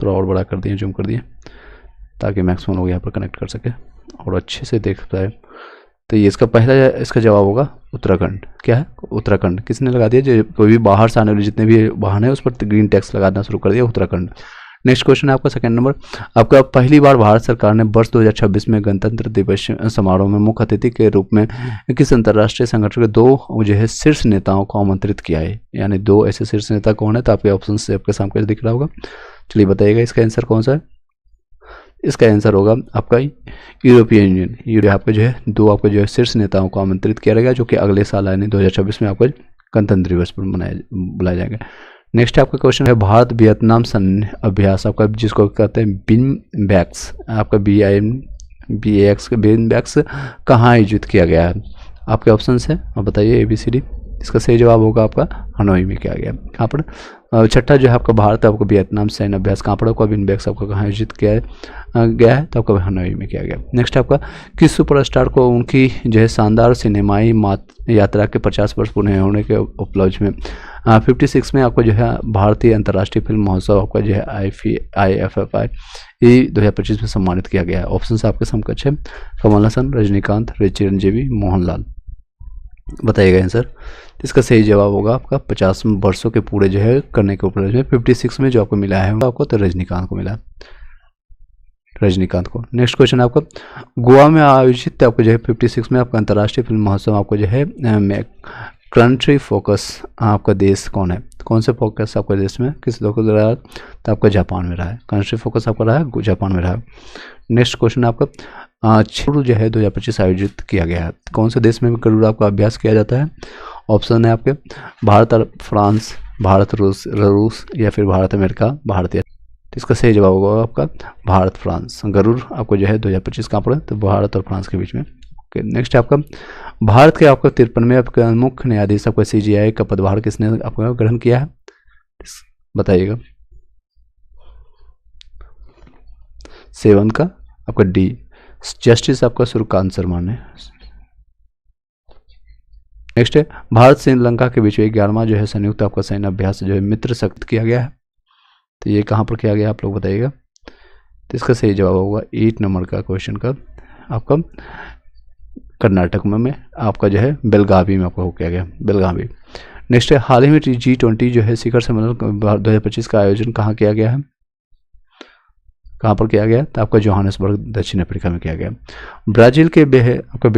थोड़ा और बड़ा कर दिए, जूम कर दिए, ताकि मैक्सिमम लोग यहाँ पर कनेक्ट कर सके और अच्छे से देख पाए। तो ये इसका पहला इसका जवाब होगा उत्तराखंड। क्या है? उत्तराखंड। किसने लगा दिया? जो कोई भी बाहर से आने वाले जितने भी वाहन है उस पर ग्रीन टैक्स लगाना शुरू कर दिया, उत्तराखंड। नेक्स्ट क्वेश्चन है आपका सेकंड नंबर। आपका पहली बार भारत सरकार ने वर्ष 2026 में गणतंत्र दिवस समारोह में मुख्य अतिथि के रूप में किस अंतर्राष्ट्रीय संगठन के 2 जो है शीर्ष नेताओं को आमंत्रित किया है? यानी 2 ऐसे शीर्ष नेता कौन है? तो आपके ऑप्शन से आपके सामने दिख रहा होगा। चलिए बताइएगा इसका आंसर कौन सा है। इसका आंसर होगा आपका यूरोपियन यूनियन। यूरोप आपका जो है 2 आपके जो है शीर्ष नेताओं को आमंत्रित किया जाएगा, जो कि अगले साल यानी 2026 में आपका गणतंत्र दिवस पर बुलाया जाएगा। नेक्स्ट आपका क्वेश्चन है भारत वियतनाम सैन्य अभ्यास, आपका जिसको कहते हैं बिनबैक्स, आपका BIMBAX बिनबैक्स कहाँ आयोजित किया गया है? आपके ऑप्शन है, आप बताइए ABCD। इसका सही जवाब होगा आपका हनोई में किया गया। कहाँ पर? छठा जो है आपका भारत आपको वियतनाम सैन्य अभ्यास कहाँ पर आपका बिनबैक्स आपका कहाँ आयोजित किया गया है? तो आपका हनोई में किया गया। नेक्स्ट आपका किस सुपरस्टार को उनकी जो है शानदार सिनेमाई यात्रा के 50 वर्ष पूरे होने के उपलक्ष्य में 56 में आपको जो है भारतीय अंतर्राष्ट्रीय फिल्म महोत्सव आपका जो है IFFI 2025 में सम्मानित किया गया है? ऑप्शन से आपके समकक्ष है कमल हसन, रजनीकांत, चिरंजीवी, मोहनलाल। बताइएगा आंसर। इसका सही जवाब होगा आपका 50 वर्षों के पूरे जो है करने के उपलक्ष्य में 56 में जो आपको मिला है आपको, तो रजनीकांत को मिला, रजनीकांत को। नेक्स्ट क्वेश्चन आपका गोवा में आयोजित आपको जो है 56 में आपका अंतर्राष्ट्रीय फिल्म महोत्सव आपको जो है कंट्री फोकस आपका देश कौन है? कौन से फोकस आपका देश में किस लोग रहा है? तो आपका जापान में रहा है। कंट्री फोकस आपका रहा है जापान में रहा है। नेक्स्ट क्वेश्चन आपका गरुड़ जो है 2025 आयोजित किया गया है, कौन से देश में गरुड़ आपका अभ्यास किया जाता है? ऑप्शन है आपके भारत और फ्रांस, भारत रूस या फिर भारत अमेरिका, भारतीय। तो इसका सही जवाब होगा आपका भारत फ्रांस। गरुड़ आपको जो है 2025 कहाँ पर है? तो भारत और फ्रांस के बीच में। ओके। नेक्स्ट आपका भारत के आपका 53वें आपका मुख्य न्यायाधीश आपका CJI का पदभार किसने आपका ग्रहण किया है? बताइएगा। 7 का आपका D जस्टिस आपका सूर्यकांत शर्मा ने। नेक्स्ट है भारत श्रीलंका के बीच में 11वां जो है संयुक्त आपका सैन्य अभ्यास जो है मित्र शक्ति किया गया है, तो ये कहाँ पर किया गया आप लोग बताइएगा। तो इसका सही जवाब होगा 8 नंबर का क्वेश्चन का आपका कर्नाटक में आपका जो है बेलगावी में आपका हो किया गया, बेलगावी। नेक्स्ट है हाल ही में G20 जो है शिखर सम्मेलन 2025 का आयोजन कहाँ किया गया है? कहाँ पर किया गया? तो आपका जोहान्सबर्ग दक्षिण अफ्रीका में किया गया। ब्राजील के आपका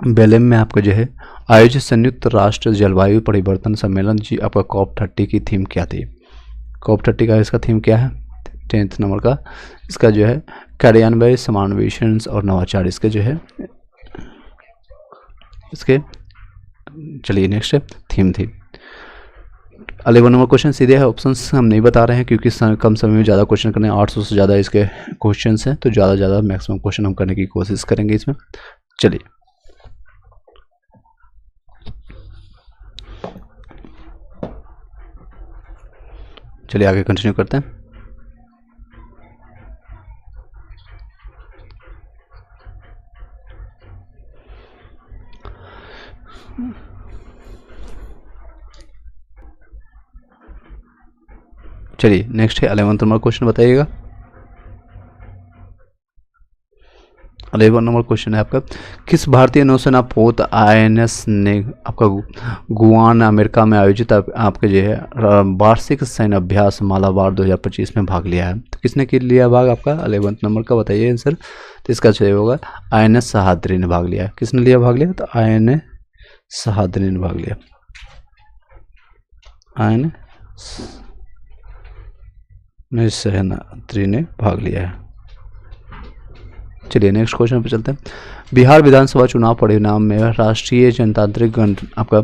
बेलेम में आपका जो है आयोजित संयुक्त राष्ट्र जलवायु परिवर्तन सम्मेलन जी आपका COP30 की थीम क्या थी? COP30 का इसका थीम क्या है? 10th नंबर का इसका जो है कार्यान्वयन, समावेशन और नवाचार इसके जो है इसके। चलिए नेक्स्ट है थीम थी। 11 नंबर क्वेश्चन सीधे है, ऑप्शन हम नहीं बता रहे हैं क्योंकि कम समय में ज़्यादा क्वेश्चन करने 800 से ज़्यादा इसके क्वेश्चन हैं, तो ज़्यादा मैक्सिमम क्वेश्चन हम करने की कोशिश करेंगे इसमें। चलिए आगे कंटिन्यू करते हैं। चलिए नेक्स्ट है 11th नंबर क्वेश्चन बताइएगा। 11 नंबर क्वेश्चन है आपका किस भारतीय नौसेना पोत INS ने आपका गुआन अमेरिका में आयोजित आपके जो है वार्षिक सैन्य अभ्यास मालाबार 2025 में भाग लिया है? तो किसने लिया भाग आपका 11th नंबर का बताइए आंसर। तो इसका सही होगा INS सहाद्री ने भाग लिया। किसने लिया भाग लिया? तो INS सहाद्री ने भाग लिया। सहाद्री ने भाग लिया है। चलिए नेक्स्ट क्वेश्चन पे चलते हैं। बिहार विधानसभा चुनाव परिणाम में राष्ट्रीय जनतांत्रिक आपका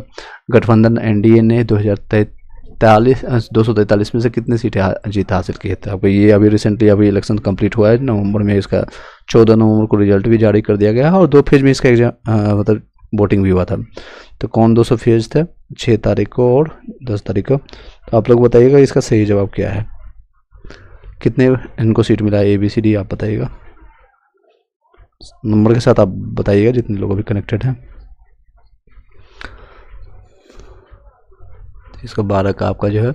गठबंधन NDA ने 243 में से कितनी सीटें जीत हासिल की है? तो आपको ये अभी रिसेंटली अभी इलेक्शन कंप्लीट हुआ है नवंबर में, इसका 14 नवंबर को रिजल्ट भी जारी कर दिया गया है और 2 फेज में इसका एग्जाम मतलब वोटिंग भी हुआ था। तो कौन 200 फेज थे? 6 तारीख को और 10 तारीख को। तो आप लोग बताइएगा इसका सही जवाब क्या है, कितने इनको सीट मिला है? ABCD आप बताइएगा, नंबर के साथ आप बताइएगा जितने लोग अभी कनेक्टेड हैं। इसका 12 का आपका जो है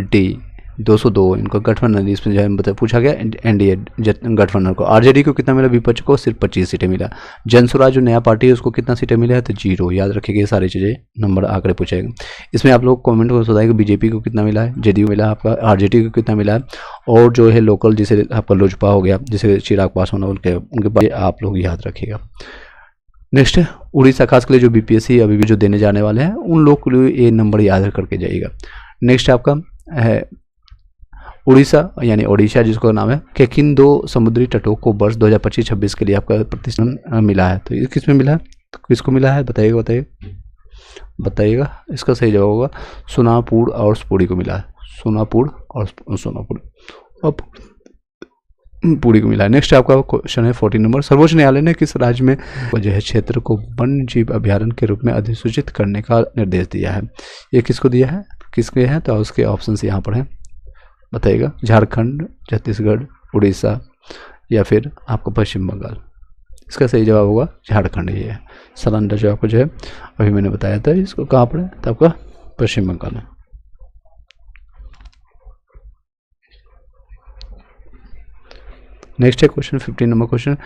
D 202 इनको गठबंधन, इसमें जो है पूछा गया एनडीए गठबंधन को। आरजेडी को कितना मिला, विपक्ष को सिर्फ 25 सीटें मिला। जनसुराज जो नया पार्टी है उसको कितना सीटें मिला है, तो 0। याद रखिएगा ये सारी चीज़ें, नंबर आंकड़े पूछेगा। इसमें आप लोग कमेंट को बताइएगा बीजेपी को कितना मिला है, जेडीयू मिला आपका, आरजेडी को कितना मिला है, और जो है लोकल जिसे आपका लोजपा हो गया, जिसे चिराग पासवान उनके बारे आप लोग याद रखिएगा। नेक्स्ट है उड़ीसा, खास के लिए जो बीपीएससी अभी भी जो देने जाने वाले हैं उन लोग के लिए ये नंबर याद करके जाइएगा। नेक्स्ट आपका है उड़ीसा यानी ओडिशा जिसको नाम है कि किन 2 समुद्री तटों को वर्ष 2025-26 के लिए आपका प्रतिष्ठान मिला है, तो ये किस में मिला है, तो किसको मिला है बताइएगा। इसका सही जवाब होगा सोनापुर और पुरी को मिला है, सोनापुर और सोनापुर अब पूरी को मिला है। नेक्स्ट आपका क्वेश्चन है 14 नंबर, सर्वोच्च न्यायालय ने किस राज्य में जो है क्षेत्र को वन्य जीव अभ्यारण्य के रूप में अधिसूचित करने का निर्देश दिया है, ये किसको दिया है, किसके हैं, तो उसके ऑप्शंस यहाँ पर हैं, बताइएगा। झारखंड, छत्तीसगढ़, उड़ीसा या फिर आपको पश्चिम बंगाल। इसका सही जवाब होगा झारखंड। ये है सरेंडर जो आपको जो है अभी मैंने बताया था, इसको कहाँ पर है, तो आपका पश्चिम बंगाल है। नेक्स्ट है क्वेश्चन 15 नंबर क्वेश्चन,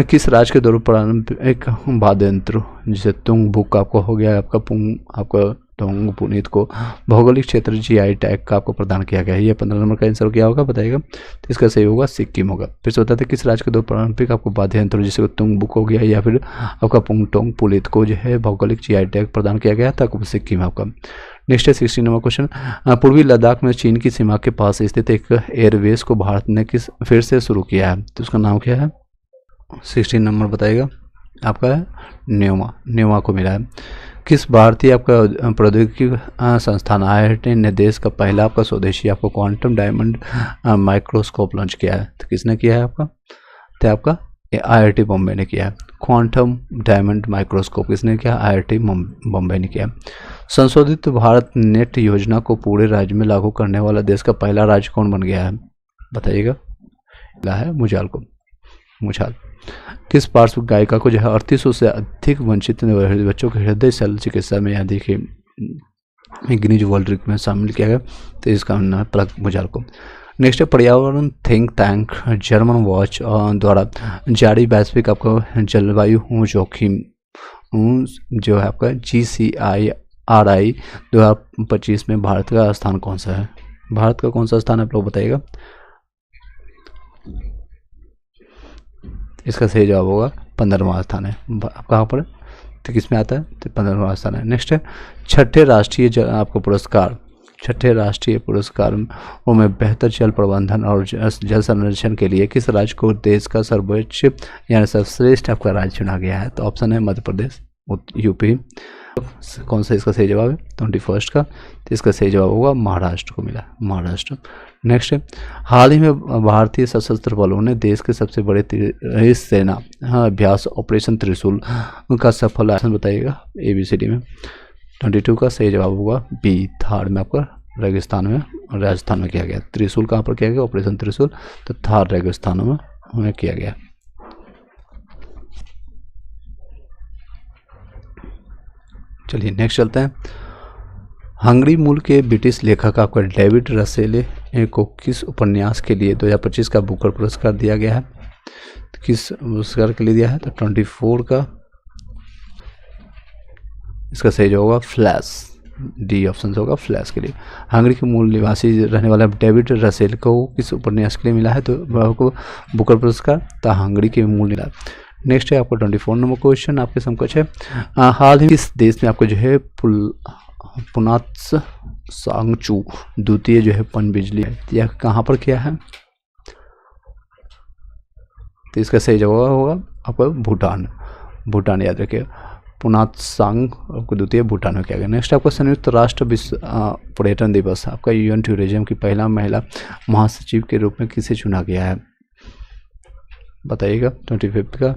किस राज्य के दौरान पारंपरिक वाद्य यंत्र जिसे तुंग बुक आपको हो गया, आपका पुंग आपका टोंग पुनीत को भौगोलिक क्षेत्र जीआई टैग का आपको प्रदान किया गया है। ये 15 नंबर का आंसर क्या होगा बताइएगा, तो इसका सही होगा सिक्किम होगा। फिर से बताते हैं किस राज्य के दो पारंपरिक आपको वाद्य यंत्र जिसे तुंग बुक हो गया या फिर आपका पुंग टोंग पुलित को जो है भौगोलिक जीआई टैग प्रदान किया गया था, सिक्किम आपका। नेक्स्ट है 16 नंबर क्वेश्चन, पूर्वी लद्दाख में चीन की सीमा के पास स्थित एक एयरवेज को भारत ने किस फिर से शुरू किया है, तो उसका नाम क्या है, 16 नंबर बताइएगा आपका है न्योमा को मिला है। किस भारतीय आपका प्रौद्योगिकी संस्थान IIT ने देश का पहला आपका स्वदेशी आपको क्वांटम डायमंड माइक्रोस्कोप लॉन्च किया है, तो किसने किया है आपका, तो आपका IIT बॉम्बे ने किया है। क्वांटम डायमंड माइक्रोस्कोप किसने किया, IIT बॉम्बे ने किया। संशोधित भारत नेट योजना को पूरे राज्य में लागू करने वाला देश का पहला राज्य कौन बन गया है बताइएगा, है मुझाल। किस पार्श्व गायिका को जो है 3800 से अधिक वंचित बच्चों के हृदय शल्य चिकित्सा में यहाँ देखिए गिनीज वर्ल्ड रिकॉर्ड में शामिल किया गया, तो इसका नाम है पलक मुझाल को। नेक्स्ट है पर्यावरण थिंक टैंक जर्मन वॉच द्वारा जारी वैश्विक आपको जलवायु जोखिम जो है आपका GCIRI 2025 में भारत का स्थान कौन सा है, भारत का कौन सा स्थान आप लोग बताइएगा। इसका सही जवाब होगा 15वां स्थान है। आप कहाँ पर तो किस में आता है, तो 15वां स्थान है। नेक्स्ट है छठे राष्ट्रीय पुरस्कारों में बेहतर जल प्रबंधन और जल संरक्षण के लिए किस राज्य को देश का सर्वोच्च यानी सर्वश्रेष्ठ आपका राज्य चुना गया है, तो ऑप्शन है मध्य प्रदेश, यूपी। कौन सा इसका सही जवाब है 21 का, तो इसका सही जवाब होगा महाराष्ट्र को मिला, महाराष्ट्र। नेक्स्ट है हाल ही में भारतीय सशस्त्र बलों ने देश के सबसे बड़े सेना अभ्यास ऑपरेशन त्रिशूल का सफल आयोजन बताइएगा ABCD में। 22 का सही जवाब होगा बी, थार में आपका राजस्थान में किया गया। त्रिशूल कहाँ पर किया गया, ऑपरेशन त्रिशूल, तो थार रेगिस्तान में किया गया। चलिए नेक्स्ट चलते हैं। हंगरी मूल के ब्रिटिश लेखक आपका डेविड रसेले को किस उपन्यास के लिए 2025 का बुकर पुरस्कार दिया गया है, किस पुरस्कार के लिए दिया है, तो 24 का इसका सही जो होगा फ्लैश, डी ऑप्शन होगा फ्लैश के लिए। हंगरी के मूल निवासी रहने वाला डेविड रसेल को किस उपन्यास के लिए मिला है, तो आपको बुकर पुरस्कार, तो हंगरी के मूल मिला। नेक्स्ट है आपको 24 नंबर क्वेश्चन आपके समकक्ष है, हाल ही इस देश में आपको जो है पुनात्स सांगचू द्वितीय जो है पनबिजली है, यह कहाँ पर किया है, तो इसका सही जवाब होगा आपका भूटान याद रखिए, पुनात्सांग आपको द्वितीय भूटान में किया गया। नेक्स्ट आपका संयुक्त राष्ट्र विश्व पर्यटन दिवस आपका UN टूरिज्म की पहला महिला महासचिव के रूप में किसे चुना गया है बताइएगा। 25 का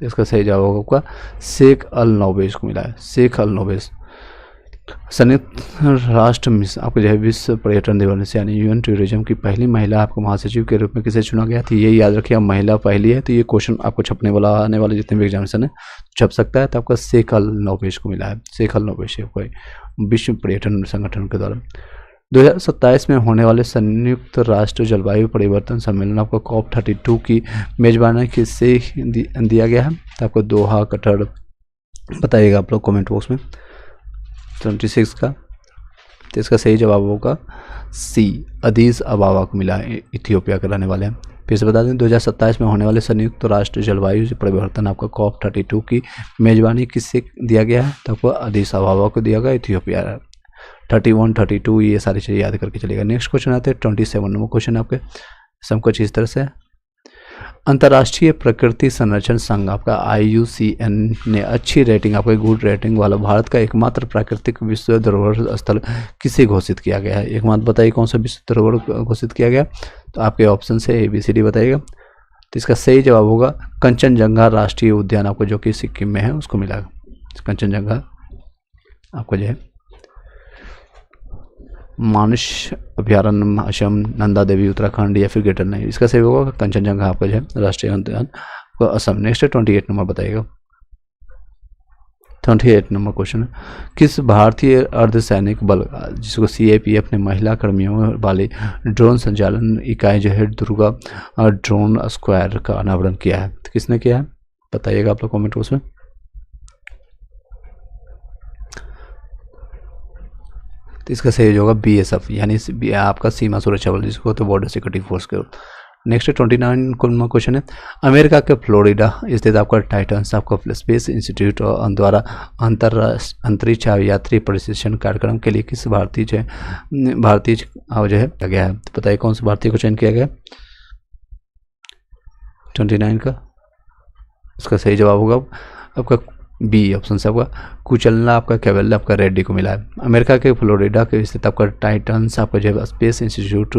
इसका सही जवाब होगा शेख अल नोबेस को मिला है, शेख अल नोबेस। संयुक्त राष्ट्र आपको जो है विश्व पर्यटन दिवस यानी UN टूरिज्म की पहली महिला आपको महासचिव के रूप में किसे चुना गया था, ये याद रखिए महिला पहली है, तो ये क्वेश्चन आपको छपने वाला आने वाले जितने भी एग्जामिनेशन है छप सकता है, तो आपका शेख अल नोबेस को मिला है, शेख अल नोबेस विश्व पर्यटन संगठन के द्वारा। 2027 में होने वाले संयुक्त राष्ट्र जलवायु परिवर्तन सम्मेलन आपको COP32 की मेजबानी किससे दिया गया है? तो आपको दोहा कतर बताइएगा आप लोग कमेंट बॉक्स में। 26 का, तो इसका सही जवाब होगा सी, अदीस अबाबा को मिला है, इथियोपिया के रहने वाले हैं। फिर से बता दें, 2027 में होने वाले संयुक्त राष्ट्र जलवायु परिवर्तन आपका COP32 की मेजबानी किससे दिया गया है? तो आपको अदीस अबाबा को दिया गया, इथियोपिया। 31, 32 ये सारी चीज़ें याद करके चलेगा। नेक्स्ट क्वेश्चन आते हैं 27 नंबर क्वेश्चन आपके, सब कुछ इस तरह से है। अंतर्राष्ट्रीय प्रकृति संरक्षण संघ आपका IUCN ने अच्छी रेटिंग, आपका गुड रेटिंग वाला भारत का एकमात्र प्राकृतिक विश्व धरोहर स्थल किसे घोषित किया गया है? एक मात्र बताइए कौन सा विश्व धरोहर घोषित किया गया? तो आपके ऑप्शन से ABCD बताइएगा। तो इसका सही जवाब होगा कंचनजंगा राष्ट्रीय उद्यान, आपको जो कि सिक्किम में है उसको मिला। कंचनजंगा आपको जो है मानस अभ्यारण्य असम, नंदा देवी उत्तराखंड या फिर ग्रेटर नहीं, इसका सही होगा कंचनजंगा आपका जो है राष्ट्रीय उद्यान असम। नेक्स्ट 28 नंबर बताइएगा। 28 नंबर क्वेश्चन है, किस भारतीय अर्धसैनिक बल जिसको CAPF ने महिला कर्मियों वाली ड्रोन संचालन इकाई जो है दुर्गा ड्रोन स्क्वायर का अनावरण किया है? तो किसने किया है बताइएगा आप लोग कमेंट बॉक्स में। तो इसका सही होगा BSF, यानी आपका सीमा सुरक्षा बल, जिसको तो बॉर्डर सिक्योरिटी फोर्स के। नेक्स्ट 29 क्वेश्चन है, अमेरिका के फ्लोरिडा स्थित आपका टाइटन्स आपका स्पेस इंस्टीट्यूट द्वारा अंतरिक्ष यात्री प्रशिक्षण कार्यक्रम के लिए किस भारतीय जो है किया गया है? तो बताइए कौन से भारतीय को चयन किया गया 29 का? इसका सही जवाब होगा आपका B ऑप्शन से, आपका कुचलना आपका केवल आपका रेड्डी को मिला है। अमेरिका के फ्लोरिडा के स्थित आपका टाइटन्स आपका जो है स्पेस इंस्टीट्यूट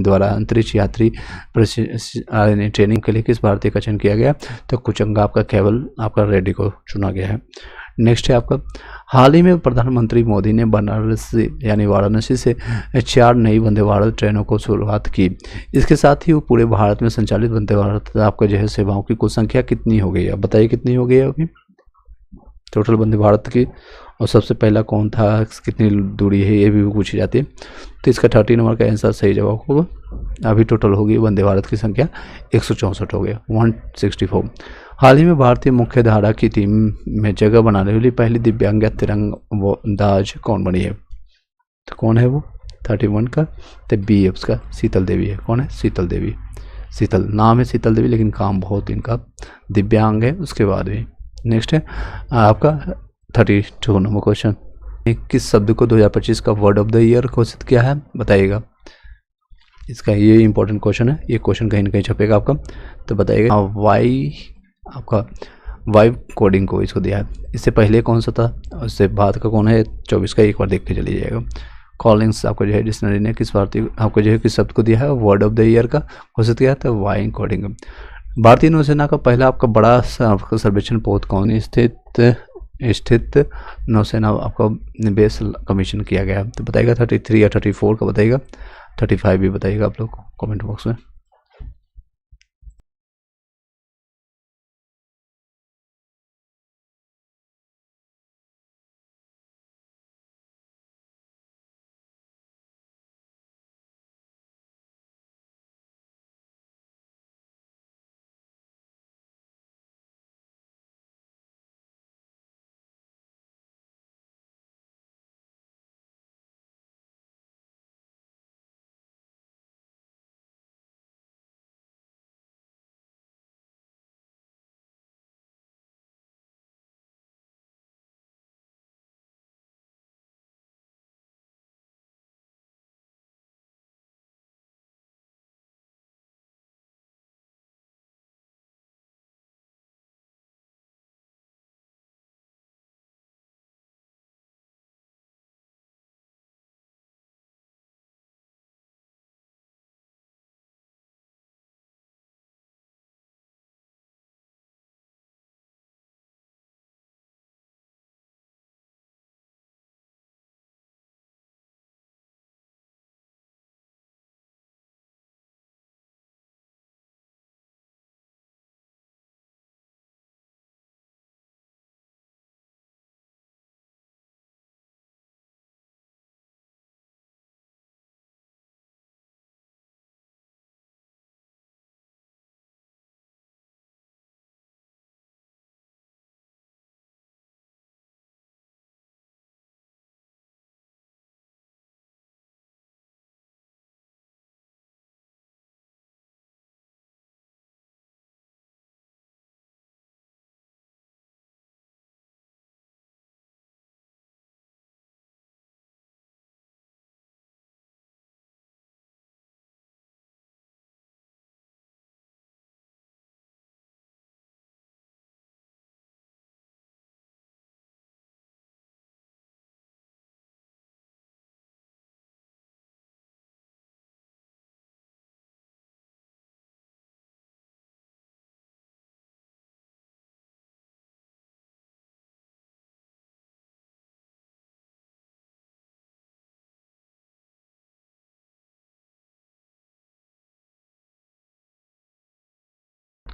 द्वारा अंतरिक्ष यात्री ट्रेनिंग के लिए किस भारतीय का चयन किया गया? तो कुचंगा आपका केवल आपका रेड्डी को चुना गया है। नेक्स्ट है आपका, हाल ही में प्रधानमंत्री मोदी ने वाराणसी से 4 नई वंदे भारत ट्रेनों को शुरुआत की। इसके साथ ही वो पूरे भारत में संचालित वंदे भारत आपका जो है सेवाओं की कुल संख्या कितनी हो गई है? बताइए कितनी हो गई है अभी टोटल वंदे भारत की, और सबसे पहला कौन था, कितनी दूरी है, ये भी पूछी जाती है। तो इसका 30 नंबर का आंसर सही जवाब होगा। अभी टोटल होगी वंदे भारत की संख्या 164 हो गया, 164। हाल ही में भारतीय मुख्य धारा की टीम में जगह बनाने वाली पहली दिव्यांग तिरंदाज कौन बनी है? तो कौन है वो 31 का? तो B उसका शीतल देवी है। कौन है? शीतल देवी। शीतल नाम है शीतल देवी, लेकिन काम बहुत इनका दिव्यांग है उसके बाद भी। नेक्स्ट है आपका 32 नंबर क्वेश्चन, किस शब्द को 2025 का वर्ड ऑफ द ईयर घोषित किया है? बताइएगा। इसका ये इंपॉर्टेंट क्वेश्चन है, ये क्वेश्चन कहीं ना कहीं छपेगा आपका, तो बताइएगा। वाइब कोडिंग को इसको दिया है। इससे पहले कौन सा था, उससे बाद का कौन है? 24 का, एक बार देख के चली जाएगा। कॉलिंग्स आपको जो है डिक्शनरी ने किस भारतीय आपको जो है किस शब्द को दिया है वर्ड ऑफ द ईयर का घोषित किया था? Vibe coding. भारतीय नौसेना का पहला आपका बड़ा सर्वेक्षण पोत कौन स्थित नौसेना आपका बेस कमीशन किया गया? तो बताइएगा 33 या 34 का बताइएगा, 35 भी बताइएगा आप लोग कमेंट बॉक्स में।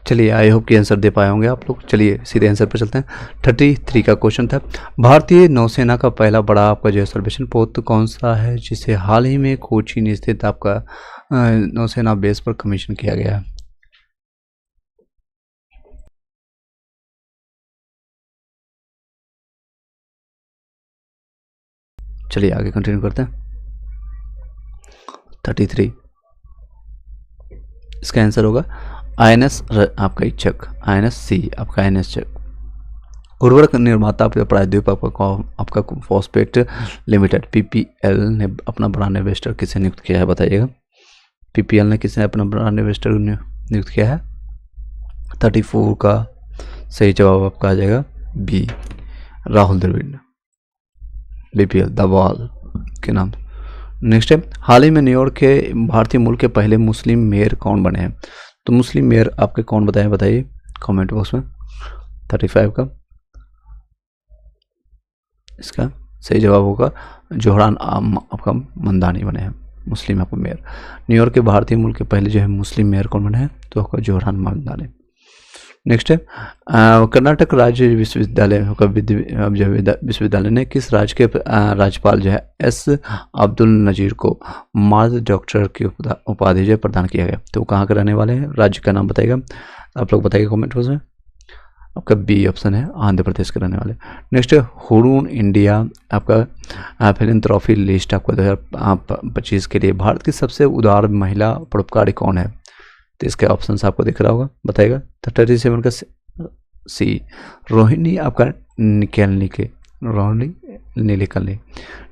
चलिए आई होप कि आंसर दे पाए होंगे आप लोग। चलिए सीधे आंसर पर चलते हैं। 33 का क्वेश्चन था, भारतीय नौसेना का पहला बड़ा आपका जो है सर्वेक्षण पोत कौन सा है जिसे हाल ही में कोचीन स्थित आपका नौसेना बेस पर कमीशन किया गया है? चलिए आगे कंटिन्यू करते हैं। 33 इसका आंसर होगा INS आपका इच्छक, INS सी आपका INS चक। उर्वरक निर्माता आपका प्रायद्वीप आपका फॉस्फेट लिमिटेड PPL ने अपना ब्रांड एम्बेसडर किसे नियुक्त किया है बताइएगा? PPL ने किसने अपना ब्रांड एम्बेसडर नियुक्त किया है? 34 का सही जवाब आपका आ जाएगा B, Rahul Dravid, BPL the wall के नाम। नेक्स्ट है, हाल ही में न्यूयॉर्क के भारतीय मूल के पहले मुस्लिम मेयर कौन बने हैं? तो मुस्लिम मेयर आपके कौन बताइए कमेंट बॉक्स में। 35 का इसका सही जवाब होगा जोहरान आपका मंदानी बने हैं मुस्लिम आपका मेयर। न्यूयॉर्क के भारतीय मूल के पहले जो है मुस्लिम मेयर कौन बने हैं? तो आपका जोहरान मंदानी। नेक्स्ट है, कर्नाटक राज्य विश्वविद्यालय विश्वविद्यालय ने किस राज्य के राज्यपाल जो है S अब्दुल नजीर को मार्द डॉक्टर की उपाधि जो प्रदान किया गया? तो कहाँ के रहने वाले हैं? राज्य का नाम बताइएगा आप लोग, बताइएगा कमेंट बॉक्स में। आपका बी ऑप्शन है, आंध्र प्रदेश के रहने वाले। नेक्स्ट है, हुरून इंडिया आपका फिलैंथ्रोपी लिस्ट आपका 2025 के लिए भारत की सबसे उदार महिला परोपकारी कौन है? तो इसके ऑप्शंस आपको दिख रहा होगा, बताइएगा। 37 का सी, रोहिणी आपका रोहिणी नीलिकल्नी।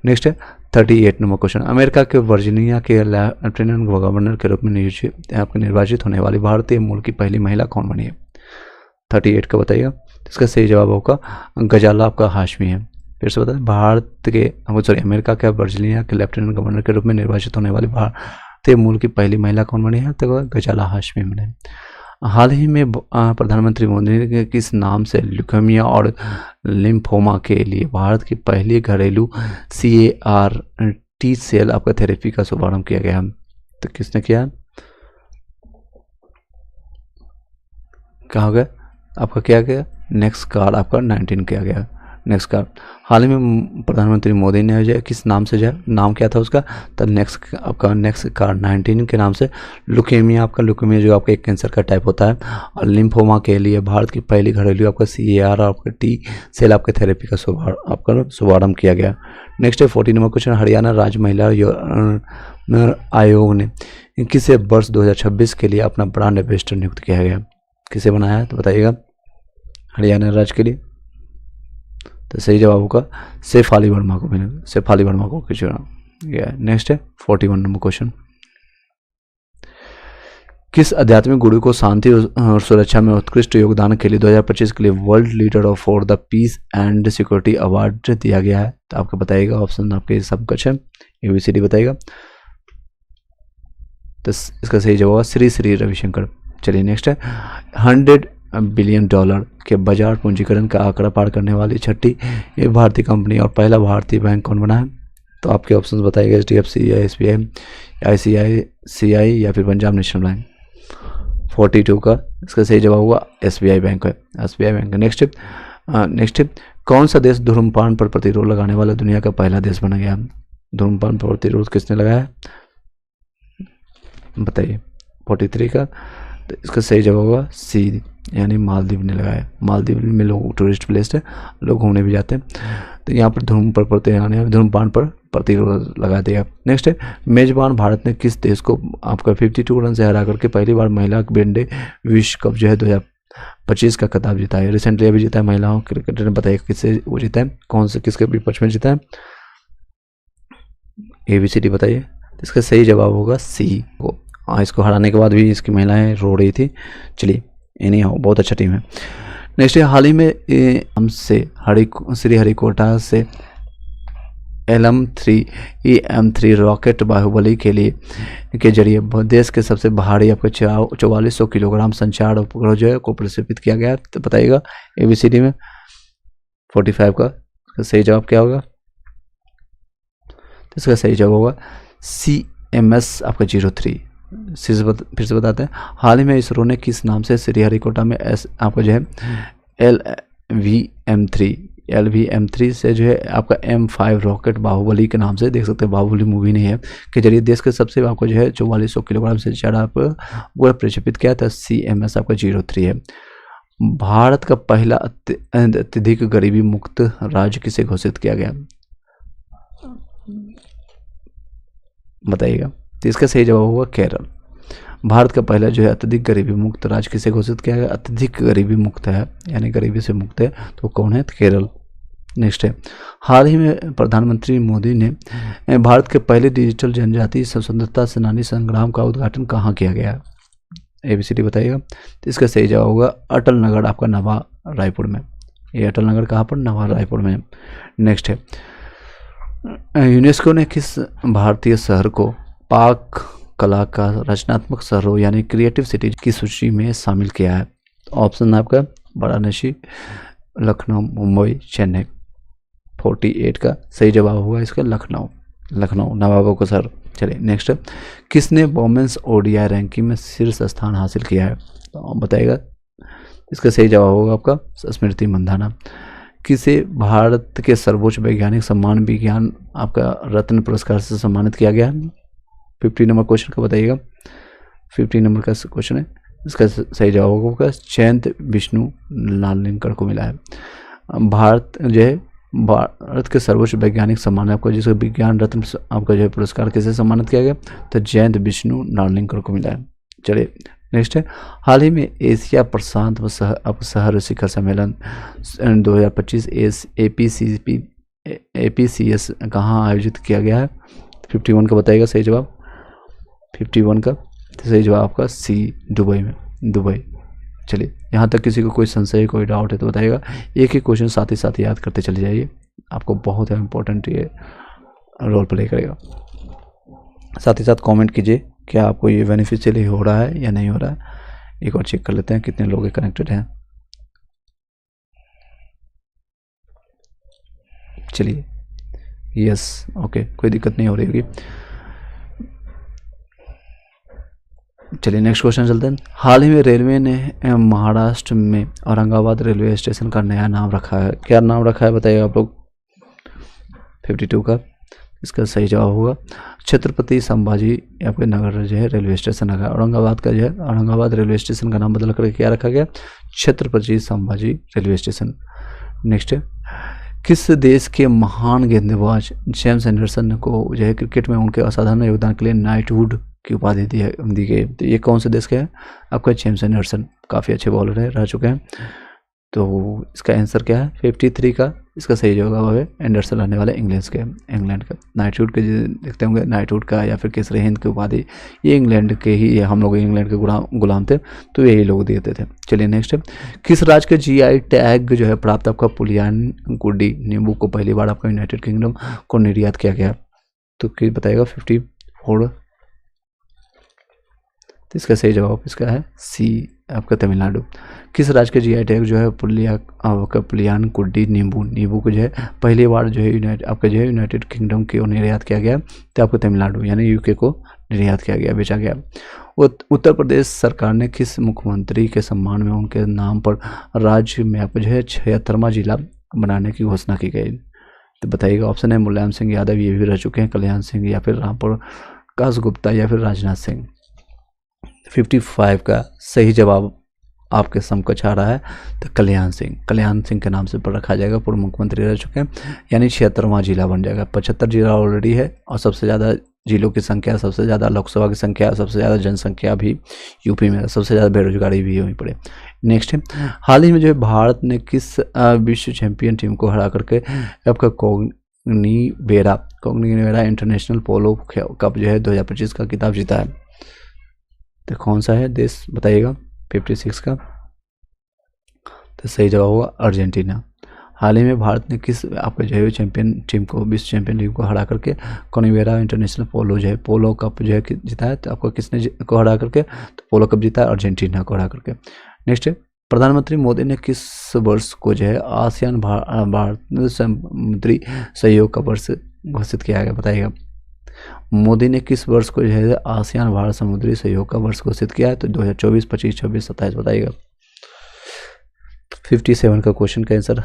नेक्स्ट है 38 नंबर क्वेश्चन, अमेरिका के वर्जीनिया के लेफ्टिनेंट गवर्नर के रूप में निर्वाचित होने वाली भारतीय मूल की पहली महिला कौन बनी है? 38 का बताइएगा। इसका सही जवाब होगा गजाला आपका हाशमी है। फिर से बताएं, अमेरिका के वर्जीनिया के लेफ्टिनेंट गवर्नर के रूप में निर्वाचित होने वाली भारतीय मूल की पहली महिला कौन बनी है? तो गजाला हाशमी बने। हाल ही में प्रधानमंत्री मोदी ने किस नाम से ल्यूकेमिया और लिम्फोमा के लिए भारत की पहली घरेलू CAR-T सेल आपका थेरेपी का शुभारंभ किया गया? तो किसने किया? कहा गया आपका क्या गया? नेक्स्ट कार आपका 19 किया गया। नेक्स्ट कार हाल ही में प्रधानमंत्री मोदी ने जो है किस नाम से जो है, नाम क्या था उसका? तो नेक्स्ट कार 19 के नाम से लुकेमिया आपका, लुकेमिया जो आपका एक कैंसर का टाइप होता है, और लिम्फोमा के लिए भारत की पहली घरेलू आपका CAR और आपका T सेल आपके थेरेपी का शुभारंभ किया गया। नेक्स्ट है 40 नंबर क्वेश्चन, हरियाणा राज्य महिला आयोग ने किसे वर्ष 2026 के लिए अपना ब्रांड एम्बेसडर नियुक्त किया गया? किसे बनाया है? तो बताइएगा हरियाणा राज्य के लिए। तो सही जवाब होगा शेफाली वर्मा को, शेफाली वर्मा को चुना गया है। नेक्स्ट है 41 नंबर क्वेश्चन, किस आध्यात्मिक गुरु को शांति और सुरक्षा में उत्कृष्ट योगदान के लिए 2025 के लिए world leader for the peace and security award दिया गया है? तो आपको बताइएगा, ऑप्शन आपके सब कुछ है, ABCD बताइएगा। तो इसका सही जवाब श्री रविशंकर। चलिए नेक्स्ट है, $100 बिलियन के बाजार पूंजीकरण का आंकड़ा पार करने वाली छठी ये भारतीय कंपनी और पहला भारतीय बैंक कौन बना है? तो आपके ऑप्शंस बताइएगा, HDFC या SBI, ICICI या फिर पंजाब नेशनल बैंक। 42 का इसका सही जवाब होगा SBI बैंक है, SBI बैंक। नेक्स्ट कौन सा देश धूम्रपान पर प्रतिरोध लगाने वाला दुनिया का पहला देश बना गया? धूम्रपान पर प्रतिरोध किसने लगाया बताइए? 43 का तो इसका सही जवाब होगा सी, यानी मालदीव ने लगाया। मालदीव में लोग टूरिस्ट प्लेस है, लोग घूमने भी जाते हैं, तो यहाँ पर धूम्रपान पर प्रतिरोध लगा दिया। नेक्स्ट है, मेजबान भारत ने किस देश को आपका 52 रन से हरा करके पहली बार महिला वनडे विश्व कप जो है 2025 का खिताब जीता है? रिसेंटली अभी जीता है महिलाओं क्रिकेटर ने, बताइए किससे वो जीता है, कौन से किसके विपक्ष में जीता है? ABCD बताइए। इसका सही जवाब होगा सी को। इसको हराने के बाद भी इसकी महिलाएं रो रही थी। चलिए इन्हीं बहुत अच्छा टीम है। नेक्स्ट हाल ही में हमसे श्रीहरिकोटा से LM-3 रॉकेट बाहुबली के लिए के जरिए देश के सबसे भारी आपका 4400 किलोग्राम संचार उपग्रह जो है को प्रक्षेपित किया गया। तो बताइएगा ABCD में 45 का सही जवाब क्या होगा? इसका सही जवाब होगा CMS आपका 03 फिर से बताते हैं। हाल ही में इसरो ने किस नाम से श्रीहरिकोटा में आपका जो है LVM3 से जो है आपका M5 रॉकेट बाहुबली के नाम से, देख सकते हैं बाहुबली मूवी नहीं है, के जरिए देश के सबसे आपको जो है 4400 किलोग्राम से ज़्यादा आप वो प्रक्षेपित किया था। CMS आपका 03 है। भारत का पहला अत्यधिक गरीबी मुक्त राज्य किसे घोषित किया गया, बताइएगा। तो इसका सही जवाब होगा केरल। भारत का पहला जो है अत्यधिक गरीबी मुक्त राज्य किसे घोषित किया गया, अत्यधिक गरीबी मुक्त है यानी गरीबी से मुक्त है, तो कौन है, तो केरल। नेक्स्ट है, हाल ही में प्रधानमंत्री मोदी ने भारत के पहले डिजिटल जनजातीय स्वतंत्रता सेनानी संग्राम का उद्घाटन कहाँ किया गया, ABCD बताइएगा। तो इसका सही जवाब होगा अटल नगर आपका नवा रायपुर में। ये अटल नगर कहाँ पर, नवा रायपुर में। नेक्स्ट है, यूनेस्को ने किस भारतीय शहर को पाक कला का रचनात्मक शहरों यानी क्रिएटिव सिटीज की सूची में शामिल किया है। ऑप्शन है आपका वाराणसी, लखनऊ, मुंबई, चेन्नई। 48 का सही जवाब होगा इसका लखनऊ नवाबों का शहर। चलिए नेक्स्ट, किसने वोमेंस ODI रैंकिंग में शीर्ष स्थान हासिल किया है, तो बताइएगा। इसका सही जवाब होगा आपका स्मृति मंधाना। किसे भारत के सर्वोच्च वैज्ञानिक सम्मान विज्ञान आपका रत्न पुरस्कार से सम्मानित किया गया, 50 नंबर क्वेश्चन का बताइएगा। 50 नंबर का क्वेश्चन है, इसका सही जवाब होगा जयंत विष्णु नार्लिंकर को मिला है। भारत के सर्वोच्च वैज्ञानिक सम्मान आपको जिसको विज्ञान रत्न आपका जो है पुरस्कार किसे सम्मानित किया गया, तो जयंत विष्णु नार्लिंकर को मिला है। चलिए नेक्स्ट है, हाल ही में एशिया प्रशांत व शहर शिखर सम्मेलन 2025 APCS कहाँ आयोजित किया गया है, 51 का बताइएगा सही जवाब। 51 का सही जवाब आपका C दुबई में, दुबई। चलिए यहाँ तक किसी को कोई संशय कोई डाउट है तो बताइएगा। एक ही क्वेश्चन साथ ही साथ याद करते चले जाइए, आपको बहुत इम्पोर्टेंट ये रोल प्ले करेगा। साथ ही साथ कमेंट कीजिए क्या आपको ये बेनिफिशियली हो रहा है या नहीं हो रहा है। एक और चेक कर लेते हैं कितने लोग कनेक्टेड हैं। चलिए यस, ओके, कोई दिक्कत नहीं हो रही होगी। चलिए नेक्स्ट क्वेश्चन चलते हैं। हाल ही में रेलवे ने महाराष्ट्र में औरंगाबाद रेलवे स्टेशन का नया नाम रखा है, क्या नाम रखा है बताइए आप लोग। 52 का इसका सही जवाब होगा छत्रपति संभाजी आपके नगर जो है रेलवे स्टेशन रखा। औरंगाबाद का जो है औरंगाबाद रेलवे स्टेशन का नाम बदल करके क्या रखा गया, Chhatrapati Sambhaji railway station. Next है, किस देश के महान गेंदबाज जेम्स एंडरसन को जो है क्रिकेट में उनके असाधारण योगदान के लिए नाइटहुड की उपाधि दी गई, तो ये कौन से देश का है आपका, जेम्स एंडरसन। काफ़ी अच्छे बॉलर रह चुके हैं। तो इसका आंसर क्या है 53 का, इसका सही जवाब है एंडरसन रहने वाले इंग्लैंड का। नाइटहुड के देखते होंगे, नाइटहुड का या फिर केसरी हिंद की उपाधि ये इंग्लैंड के ही, हम लोग इंग्लैंड के गुलाम थे तो यही लोग देते थे। चलिए नेक्स्ट है, किस राज्य के GI टैग जो है प्राप्त आपका पुलियान गुड्डी नींबू को पहली बार आपका यूनाइटेड किंगडम को निर्यात किया गया, तो क्या बताएगा 54। तो इसका सही जवाब इसका है C आपका तमिलनाडु। किस राज्य के GI टैग जो है पुलियान कुड्डी नींबू को जो है पहली बार जो है यूनाइटेड किंगडम को निर्यात किया गया, तो आपको तमिलनाडु यानी UK को निर्यात किया गया, बेचा गया। उत्तर प्रदेश सरकार ने किस मुख्यमंत्री के सम्मान में उनके नाम पर राज्य में आपको जो है 76वां जिला बनाने की घोषणा की गई, तो बताइएगा। ऑप्शन है मुलायम सिंह यादव, ये भी रह चुके हैं, कल्याण सिंह या फिर रामप्रकाश गुप्ता या फिर राजनाथ सिंह। 55 का सही जवाब आपके समकक्ष आ रहा है, तो कल्याण सिंह के नाम से पर रखा जाएगा। पूर्व मुख्यमंत्री रह चुके हैं यानी 76वां जिला बन जाएगा। 75 जिला ऑलरेडी है और सबसे ज़्यादा जिलों की संख्या, सबसे ज़्यादा लोकसभा की संख्या, सबसे ज़्यादा जनसंख्या भी यूपी में, सबसे ज़्यादा बेरोजगारी भी वहीं पड़े। नेक्स्ट है, हाल ही में जो है भारत ने किस विश्व चैंपियन टीम को हरा करके आपका कोग्निवेरा इंटरनेशनल पोलो कप जो है 2025 का खिताब जीता है, तो कौन सा है देश बताइएगा। 56 का तो सही जवाब होगा अर्जेंटीना। हाल ही में भारत ने किस आपके जो है चैंपियन टीम को, विश्व चैंपियन टीम को हरा करके कोग्निवेरा इंटरनेशनल पोलो कप जो है जीता है, तो आपको किसने को हरा करके, तो पोलो कप जीता है अर्जेंटीना को हरा करके। नेक्स्ट है, प्रधानमंत्री मोदी ने किस वर्ष को जो है आसियान भारत समुद्री सहयोग का वर्ष घोषित किया गया बताइएगा। मोदी ने किस वर्ष को जो है आसियान भारत समुद्री सहयोग का वर्ष घोषित किया है? तो 2024, 25, 26, 27 बताइएगा। 57 का क्वेश्चन का आंसर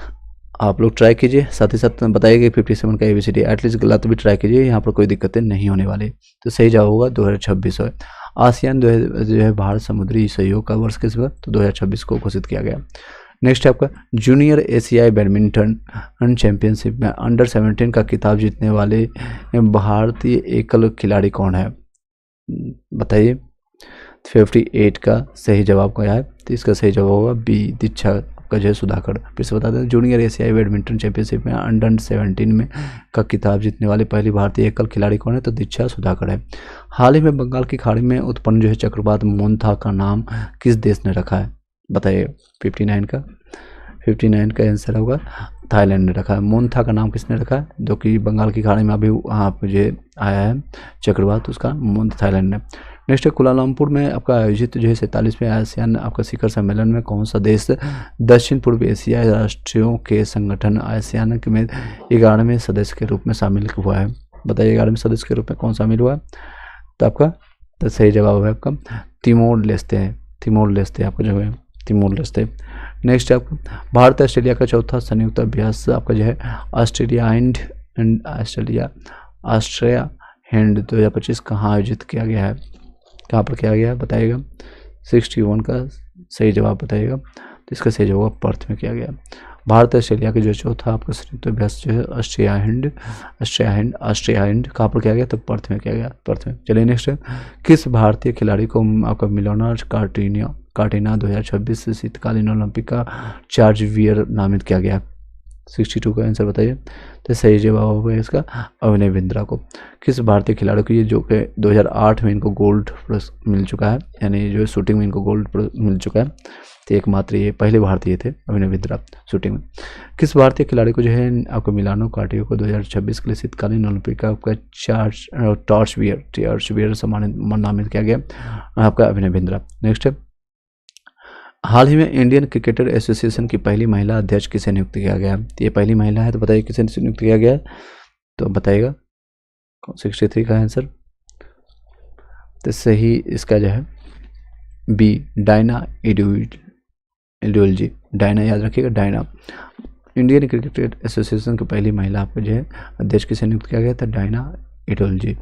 आप लोग ट्राई कीजिए, साथ ही साथ बताइए कि 57 का ABCD एटलीस्ट गलत भी ट्राई कीजिए, यहाँ पर कोई दिक्कतें नहीं होने वाली। तो सही जवाब होगा 2026 है। आसियान जो है भारत समुद्री सहयोग का वर्ष किस बार? तो 2026 को घोषित किया गया। नेक्स्ट है आपका जूनियर एशियाई बैडमिंटन चैंपियनशिप में अंडर 17 का खिताब जीतने वाले भारतीय एकल खिलाड़ी कौन है? बताइए। 58 का सही जवाब क्या है? तो इसका सही जवाब होगा बी, दीक्षा का जो है सुधाकर। फिर से बता दें, जूनियर एशियाई बैडमिंटन चैंपियनशिप में अंडर 17 में का खिताब जीतने वाली पहली भारतीय एकल खिलाड़ी कौन है? तो दीक्षा सुधाकर है। हाल ही में बंगाल की खाड़ी में उत्पन्न जो है चक्रवात मोन्था का नाम किस देश ने रखा है? बताइए। 59 का आंसर होगा थाईलैंड ने रखा है। मोन्था का नाम किसने रखा है? जो कि बंगाल की खाड़ी में अभी वहाँ मुझे आया है चक्रवात, उसका मोन्था थाईलैंड ने। नेक्स्ट है कुलालमपुर में आपका आयोजित जो है 47वें आसियान आपका शिखर सम्मेलन में कौन सा देश दक्षिण पूर्व एशियाई राष्ट्रों के संगठन आसियान में 11वें सदस्य के रूप में शामिल हुआ है? बताइए 11वें सदस्य के रूप में कौन शामिल हुआ है? तो आपका तो सही जवाब है आपका तिमोर लेस्ते है। तिमोर लेस्ते आपका जो है तिमोर लेस्ते। नेक्स्ट है आपका भारत ऑस्ट्रेलिया का चौथा संयुक्त अभ्यास आपका जो है ऑस्ट्रेलिया हैंड 2025 कहाँ आयोजित किया गया है? कहाँ पर किया गया है बताइएगा। 61 का सही जवाब बताइएगा। तो इसका सही जवाब पर्थ में किया गया। भारत ऑस्ट्रेलिया के जो चौथा आपका संयुक्त अभ्यास जो है ऑस्ट्रेलिया हैंड कहाँ पर किया गया? तो पर्थ में किया गया, पर्थ में। चलिए नेक्स्ट है किस भारतीय खिलाड़ी को आपका मिलोना कार्टिना 2026 शीतकालीन ओलंपिक का चार्ज वियर नामित किया गया? 62 का आंसर बताइए। तो सही जवाब होगा इसका अभिनव बिंद्रा को। किस भारतीय खिलाड़ी को ये जो कि 2008 में इनको गोल्ड मिल चुका है, यानी जो शूटिंग में इनको गोल्ड मिल चुका है, तो एकमात्र ये पहले भारतीय थे अभिनव बिंद्रा शूटिंग में। किस भारतीय खिलाड़ी को जो है आपको मिलानो कार्टियो को 2026 के लिए शीतकालीन ओलंपिक का आपका टॉर्च वियर सम्मानित नामित किया गया? आपका अभिनव बिंद्रा। नेक्स्ट है हाल ही में इंडियन क्रिकेटर एसोसिएशन की पहली महिला अध्यक्ष किसे नियुक्त किया गया? ये पहली महिला है, तो बताइए किसे नियुक्त किया गया है? तो बताइएगा। 63 का आंसर। तो सही इसका जो है बी, डायना इडुलजी। डायना याद रखिएगा, डायना। इंडियन क्रिकेट एसोसिएशन की पहली महिला आपको जो है अध्यक्ष किसे नियुक्त किया गया? तो डायना इडुलजी।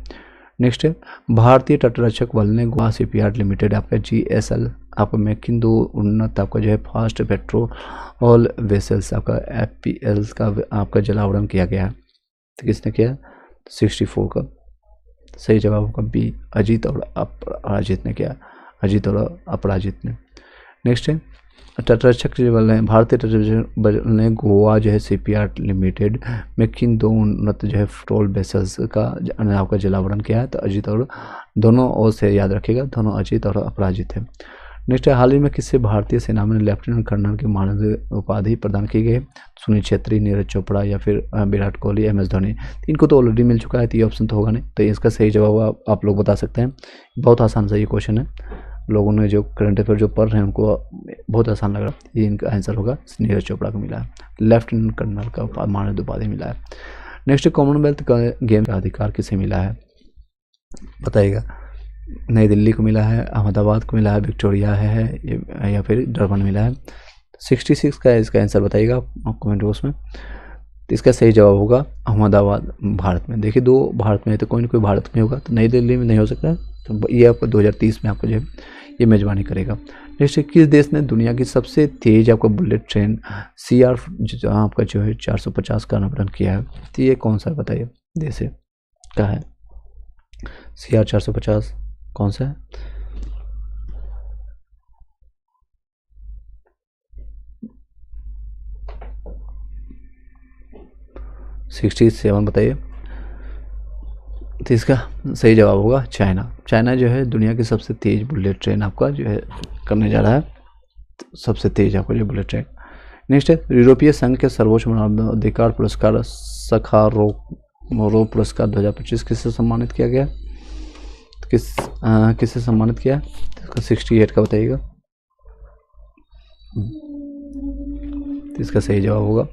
नेक्स्ट है भारतीय तटरक्षक बल ने गोवा शिपयार्ड लिमिटेड आपका GSL आपका मेकिन 2 उन्नत आपका जो है फास्ट पेट्रोल वेसल्स आपका FPL का आपका जलावरण किया गया है? तो किसने किया? 64 का सही जवाब होगा बी, अजीत और अपराजित ने किया। अजीत और अपराजित ने। नेक्स्ट है तटरक्षक बल ने भारतीय तटरक्षक बल ने गोवा जो है शिपयार्ड लिमिटेड में किन 2 उन्नत जो है पेट्रोल वेसल्स का आपका जलावरण किया है? तो अजीत और दोनों ओर से याद रखिएगा, दोनों अजीत और अपराजित है। नेक्स्ट है हाल ही में किसी भारतीय सेना में लेफ्टिनेंट कर्नल की मानद उपाधि प्रदान की गई? सुनील छेत्री, नीरज चोपड़ा या फिर विराट कोहली, MS धोनी। इनको तो ऑलरेडी मिल चुका है, तो ये ऑप्शन तो होगा नहीं। तो इसका सही जवाब आप लोग बता सकते हैं। बहुत आसान सा ये क्वेश्चन है, लोगों ने जो करंट अफेयर जो पढ़ रहे हैं उनको बहुत आसान लग रहा है। ये इनका आंसर होगा नीरज चोपड़ा को मिला है, लेफ्टिनेंट कर्नल का मानद उपाधि मिला है। नेक्स्ट कॉमनवेल्थ का गेम का अधिकार किसे मिला है? बताइएगा। नई दिल्ली को मिला है, अहमदाबाद को मिला है, विक्टोरिया है या फिर डरबन मिला है? 66 का इसका आंसर बताइएगा कमेंट बॉक्स में। तो इसका सही जवाब होगा अहमदाबाद भारत में। देखिए 2 भारत में है, तो कोई ना कोई भारत में होगा, तो नई दिल्ली में नहीं हो सकता है। तो ये आपको 2030 में आपको जो है ये मेजबानी करेगा। नेक्स्ट किस देश ने दुनिया की सबसे तेज आपका बुलेट ट्रेन CR जहाँ आपका जो है 450 का अनावरण किया है? तो ये कौन सा बताइए देश है, क्या है? CR 450 कौन सा है? ₹67 बताइए। तो इसका सही जवाब होगा चाइना। चाइना जो है दुनिया की सबसे तेज बुलेट ट्रेन आपका जो है करने जा रहा है, सबसे तेज आपका जो बुलेट ट्रेन। नेक्स्ट है यूरोपीय संघ के सर्वोच्च मानवाधिकार पुरस्कार सखारोव पुरस्कार 2025 किससे सम्मानित किया गया? किससे सम्मानित किया? इसका 68 का बताइएगा। तो इसका सही जवाब होगा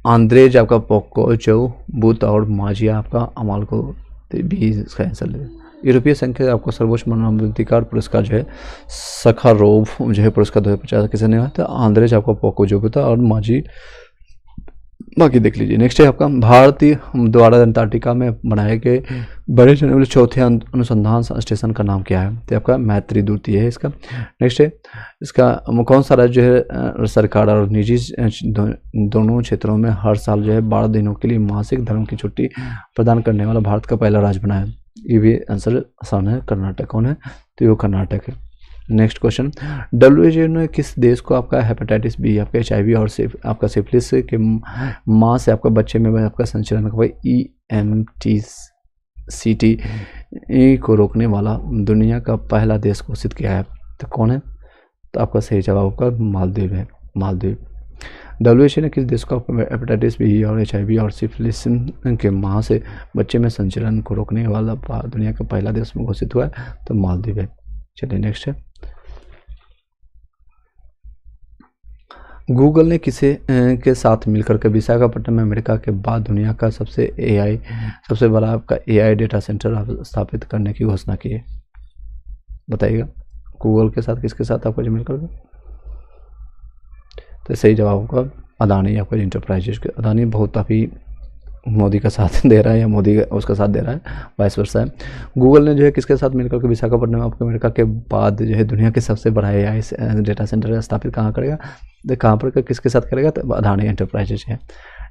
आंद्रेज आपका पोको जो बुत और माजिया आपका अमाल को तो बी इसका आंसर है। यूरोपीय संघ के आपको सर्वोच्च मानवाधिकार पुरस्कार जो है सखारोव जो है पुरस्कार 2050 किसे ने था, आंद्रेज आपका पोकोजोविता और माजी, बाकी देख लीजिए। नेक्स्ट है आपका भारतीय द्वारा अंटार्कटिका में बनाए गए बड़े चलने वाले चौथे अनुसंधान स्टेशन का नाम क्या है, तो आपका मैत्री द्वितीय है इसका। नेक्स्ट है इसका कौन सा राज्य जो है सरकार और निजी दोनों क्षेत्रों में हर साल जो है 12 दिनों के लिए मासिक धर्म की छुट्टी प्रदान करने वाला भारत का पहला राज्य बना है, ये भी आंसर आसान है, कर्नाटक। कौन है, तो वो कर्नाटक है। नेक्स्ट क्वेश्चन, WHO ने किस देश को आपका हेपेटाइटिस बी, आपका HIV और आपका सिफिलिस के माँ से आपका बच्चे में आपका संचरण EMTCT को रोकने वाला दुनिया का पहला देश घोषित किया है, तो कौन है, तो आपका सही जवाब आपका मालदीव है, मालदीव। WHO ने किस देश को हेपेटाइटिस बी और HIV और सिफिलिस के माँ से बच्चे में संचरण को रोकने वाला दुनिया का पहला देश में घोषित हुआ है, तो मालदीव है। चलिए नेक्स्ट है, गूगल ने किसे के साथ मिलकर के विशाखापट्टनम में अमेरिका के बाद दुनिया का सबसे बड़ा आपका AI डेटा सेंटर स्थापित करने की घोषणा की है, बताइएगा। गूगल के साथ किसके साथ आपको जो मिलकर के, तो सही जवाब होगा अदानी, आपका इंटरप्राइजेज के। अदानी बहुत अभी मोदी का साथ दे रहा है या मोदी उसका साथ दे रहा है, वाइस वर्सा है। गूगल ने जो है किसके साथ मिलकर के विशाखापट्टनम में आपको अमेरिका के बाद जो है दुनिया के सबसे बड़ा AI डेटा सेंटर स्थापित कहाँ करेगा, तो कहाँ पर किसके साथ करेगा, तो अदानी एंटरप्राइजेज है।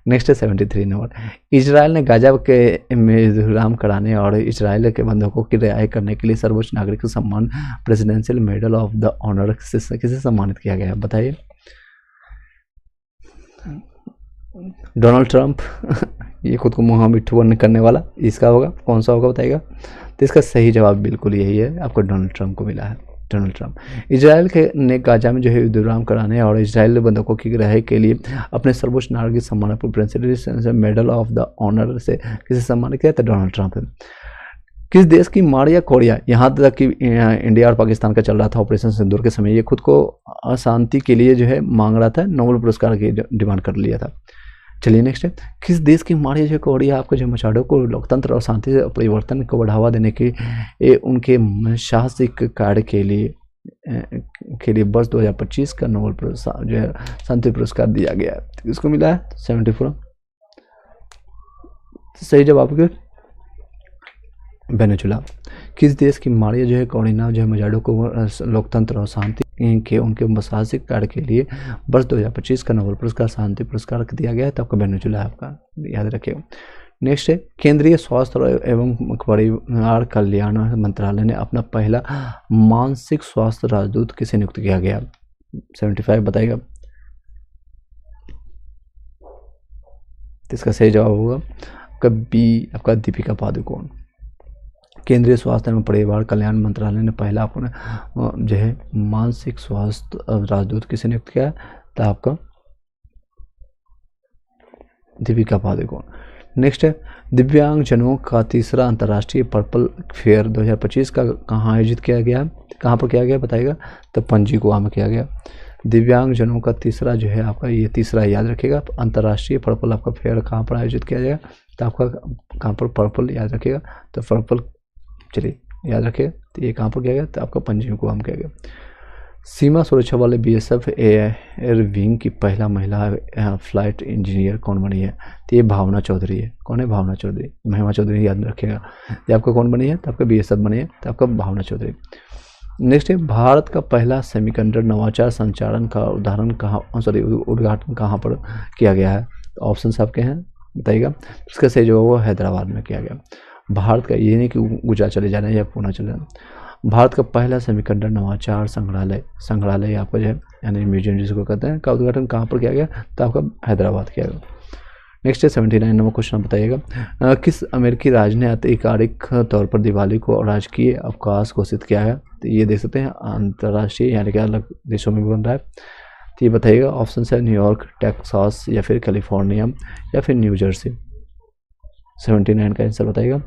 नेक्स्ट है 73 नंबर, इजराइल ने गाजा के में विराम कराने और इजराइल के बंधकों की रिहाई करने के लिए सर्वोच्च नागरिक सम्मान presidential medal of the honour किसे सम्मानित किया गया है, बताइए। डोनाल्ड ट्रंप ये खुद को मुँह मिट्ठू करने वाला, इसका होगा, कौन सा होगा बताइएगा। तो इसका सही जवाब बिल्कुल यही है, आपको डोनाल्ड ट्रंप को मिला है, डोनाल्ड ट्रंप। इजराइल के ने गाजा में जो है युद्ध विराम कराने और इजराइल बंधकों की रिहाई के लिए अपने सर्वोच्च नागरिक सम्मान presidential medal of the honour से किसे सम्मानित किया, तो डोनाल्ड ट्रंप है। किस देश की मारिया कोरिया, यहाँ तक कि इंडिया और पाकिस्तान का चल रहा था ऑपरेशन सिंदूर के समय, ये खुद को अशांति के लिए जो है मांग रहा था, नोबेल पुरस्कार की डिमांड कर लिया था। चलिए नेक्स्ट है, किस देश की मारिया जो कोरिया आपको जो मचाडो को लोकतंत्र और शांति परिवर्तन को बढ़ावा देने के उनके साहसिक कार्य के लिए वर्ष 2025 का नोबेल पुरस्कार जो है शांति पुरस्कार दिया गया है, किसको मिला है, 74। सही जवाब के वेनेजुला। किस देश की मारिया जो है कोरिना जो है मजाडो को लोकतंत्र और शांति के उनके साहसिक कार्य के लिए वर्ष 2025 का नोबेल पुरस्कार शांति पुरस्कार दिया गया है, तो आपका वेनेजुला है, आपका याद रखिएगा। नेक्स्ट है, केंद्रीय स्वास्थ्य एवं परिवार कल्याण मंत्रालय ने अपना पहला मानसिक स्वास्थ्य राजदूत किसे नियुक्त किया गया, 75 बताइएगा। इसका सही जवाब होगा आपका बी, आपका दीपिका पादुकोण। केंद्रीय स्वास्थ्य एवं परिवार कल्याण मंत्रालय ने पहला अपना जो है मानसिक स्वास्थ्य राजदूत किसे नियुक्त किया है, तो आपका दीपिका पादुकोण। नेक्स्ट है, दिव्यांगजनों का तीसरा अंतर्राष्ट्रीय पर्पल फेयर 2025 का कहाँ आयोजित किया गया, कहाँ पर किया गया बताइएगा, तो पणजी गोवा में किया गया। दिव्यांगजनों का तीसरा जो है आपका ये तीसरा याद रखिएगा, अंतर्राष्ट्रीय पर्पल आपका फेयर कहाँ पर आयोजित किया जाएगा, तो आपका कहाँ पर पर्पल याद रखिएगा, तो पर्पल चलिए याद रखिए, तो ये कहाँ पर किया गया, तो आपका पणजी गोवा में किया गया। सीमा सुरक्षा वाले BSF एयर विंग की पहला महिला फ्लाइट इंजीनियर कौन बनी है, तो ये भावना चौधरी है। कौन है, भावना चौधरी, महिमा चौधरी याद रखिएगा। ये आपका कौन बनी है, तो आपका BSF बनी है, तो आपका भावना चौधरी। नेक्स्ट है, भारत का पहला सेमीकंडक्टर नवाचार संचालन का उद्घाटन कहाँ पर किया गया है, तो ऑप्शन आपके हैं बताइएगा। इसका सही जो वो हैदराबाद में किया गया। भारत का ये नहीं कि गुजरात चले जाना है या पुणे चले जाना, भारत का पहला सेमीकंडक्टर नवाचार संग्रहालय आपका जो है यानी म्यूजियम जिसको कहते हैं का उद्घाटन कहाँ पर किया गया, तो आपका हैदराबाद किया गया। नेक्स्ट है 79 नंबर क्वेश्चन बताइएगा, किस अमेरिकी राज्य ने आधिकारिक तौर पर दिवाली को राजकीय अवकाश घोषित किया है, तो ये देख सकते हैं अंतर्राष्ट्रीय यानी कि अलग देशों में भी बन रहा है, तो ये बताइएगा। ऑप्शन है न्यूयॉर्क, टेक्सास या फिर कैलिफोर्निया या फिर न्यू जर्सी। 79 का आंसर बताइएगा,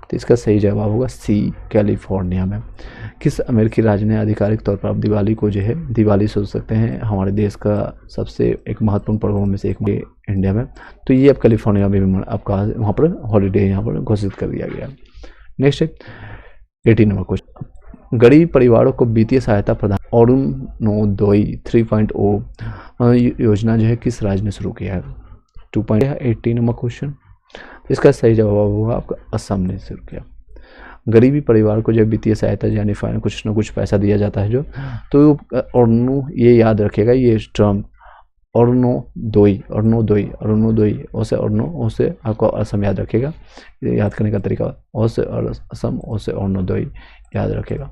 तो इसका सही जवाब होगा सी, कैलिफोर्निया में। किस अमेरिकी राज्य ने आधिकारिक तौर पर आप दिवाली को जो है, दिवाली सोच सकते हैं हमारे देश का सबसे एक महत्वपूर्ण पर्वों में से एक इंडिया में, तो ये अब कैलिफोर्निया में भी आपका वहाँ पर हॉलीडे यहाँ पर घोषित कर दिया गया। नेक्स्ट 18 नंबर क्वेश्चन, गरीब परिवारों को वित्तीय सहायता प्रदान अरुणोदय 3.0 योजना जो है किस राज्य ने शुरू किया है? 2.18 नंबर क्वेश्चन, इसका सही जवाब होगा आपका असम ने शुरू किया। गरीबी परिवार को जब वित्तीय सहायता यानी कुछ ना कुछ पैसा दिया जाता है जो, तो अरुणो, ये याद रखेगा ये टर्म अरुणोदय ओसे अरुणो, ओसे आपको असम याद रखेगा, याद करने का तरीका ओसे असम, ओसे अरुणोदय याद रखेगा।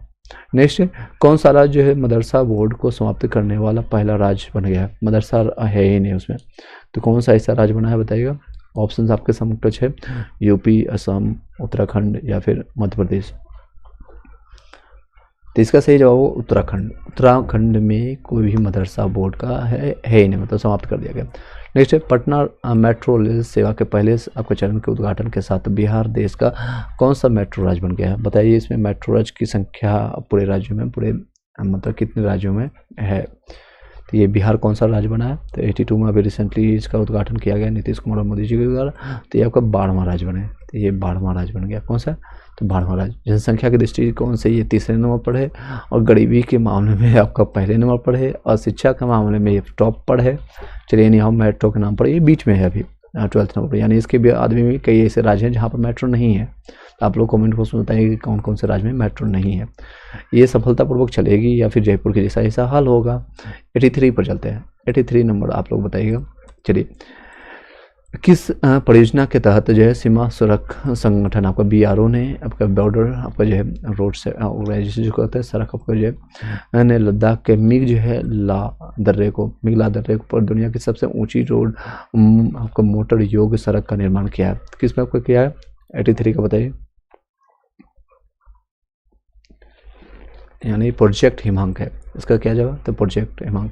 नेक्स्ट, कौन सा राज्य जो है मदरसा बोर्ड को समाप्त करने वाला पहला राज्य बन गया है? मदरसा है ही नहीं उसमें, तो कौन सा ऐसा राज्य बना है बताइएगा। ऑप्शंस आपके समकक्ष है, यूपी, असम, उत्तराखंड या फिर मध्य प्रदेश। तो इसका सही जवाब हो उत्तराखंड। उत्तराखंड में कोई भी मदरसा बोर्ड का है ही नहीं, मतलब समाप्त कर दिया गया। नेक्स्ट है, पटना मेट्रो रेल सेवा के पहले आपके चरण के उद्घाटन के साथ बिहार देश का कौन सा मेट्रो राज्य बन गया है? बताइए इसमें मेट्रो राज्य की संख्या पूरे राज्यों में, पूरे मतलब कितने राज्यों में है? तो ये बिहार कौन सा राज्य बना है? तो 82 में अभी रिसेंटली इसका उद्घाटन किया गया नीतीश कुमार और मोदी जी के द्वारा, तो ये आपका 12वां राज्य बना है। तो ये 12वां राज्य बन गया, कौन सा? तो 12वां राज्य। जनसंख्या के दृष्टिकोण से ये तीसरे नंबर पर है, और गरीबी के मामले में आपका पहले नंबर पर है, और शिक्षा के मामले में ये टॉप पर है। चलिए यहाँ मेट्रो के नाम पर ये बीच में है अभी 12th नंबर पर, यानी इसके भी आदमी में कई ऐसे राज्य हैं जहाँ पर मेट्रो नहीं है। आप लोग कमेंट बॉक्स में बताइए कि कौन कौन से राज्य में मेट्रो नहीं है। ये सफलतापूर्वक चलेगी या फिर जयपुर के जैसा ऐसा हाल होगा। 83 पर चलते हैं, 83 नंबर आप लोग बताइएगा। चलिए, किस परियोजना के तहत जो है सीमा सुरक्षा संगठन आपका BRO ने आपका बॉर्डर आपका जो है रोड से ऑर्गेनाइजेशन जो कहते हैं सड़क आपका जो है ने लद्दाख के मिगला दर्रे को पर दुनिया की सबसे ऊंची रोड आपका मोटर योग्य सड़क का निर्माण किया है? किस में आपका किया है? 83 का बताइए। यानी प्रोजेक्ट हिमांक है, इसका क्या जवाब? तो प्रोजेक्ट हिमांक।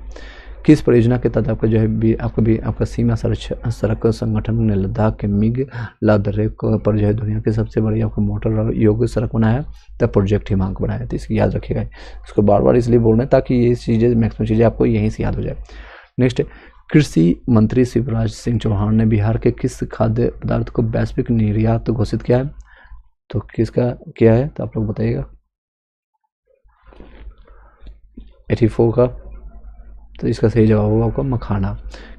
किस परियोजना के तहत आपका जो है आपका सीमा सड़क संगठन ने लद्दाख के मिगला दर्रे पर जो है दुनिया की सबसे बड़ी आपको मोटर योग्य सड़क बनाया, तब प्रोजेक्ट हिमांक बनाया? तो इसकी याद रखिएगा, इसको बार बार इसलिए बोल रहे हैं ताकि ये चीज़ें मैक्सिमम चीज़ें आपको यहीं से याद हो जाए। नेक्स्ट, कृषि मंत्री शिवराज सिंह चौहान ने बिहार के किस खाद्य पदार्थ को वैश्विक निर्यात घोषित किया है? तो किसका किया है? तो आप लोग बताइएगा। 84 का, तो इसका सही जवाब होगा आपका मखाना।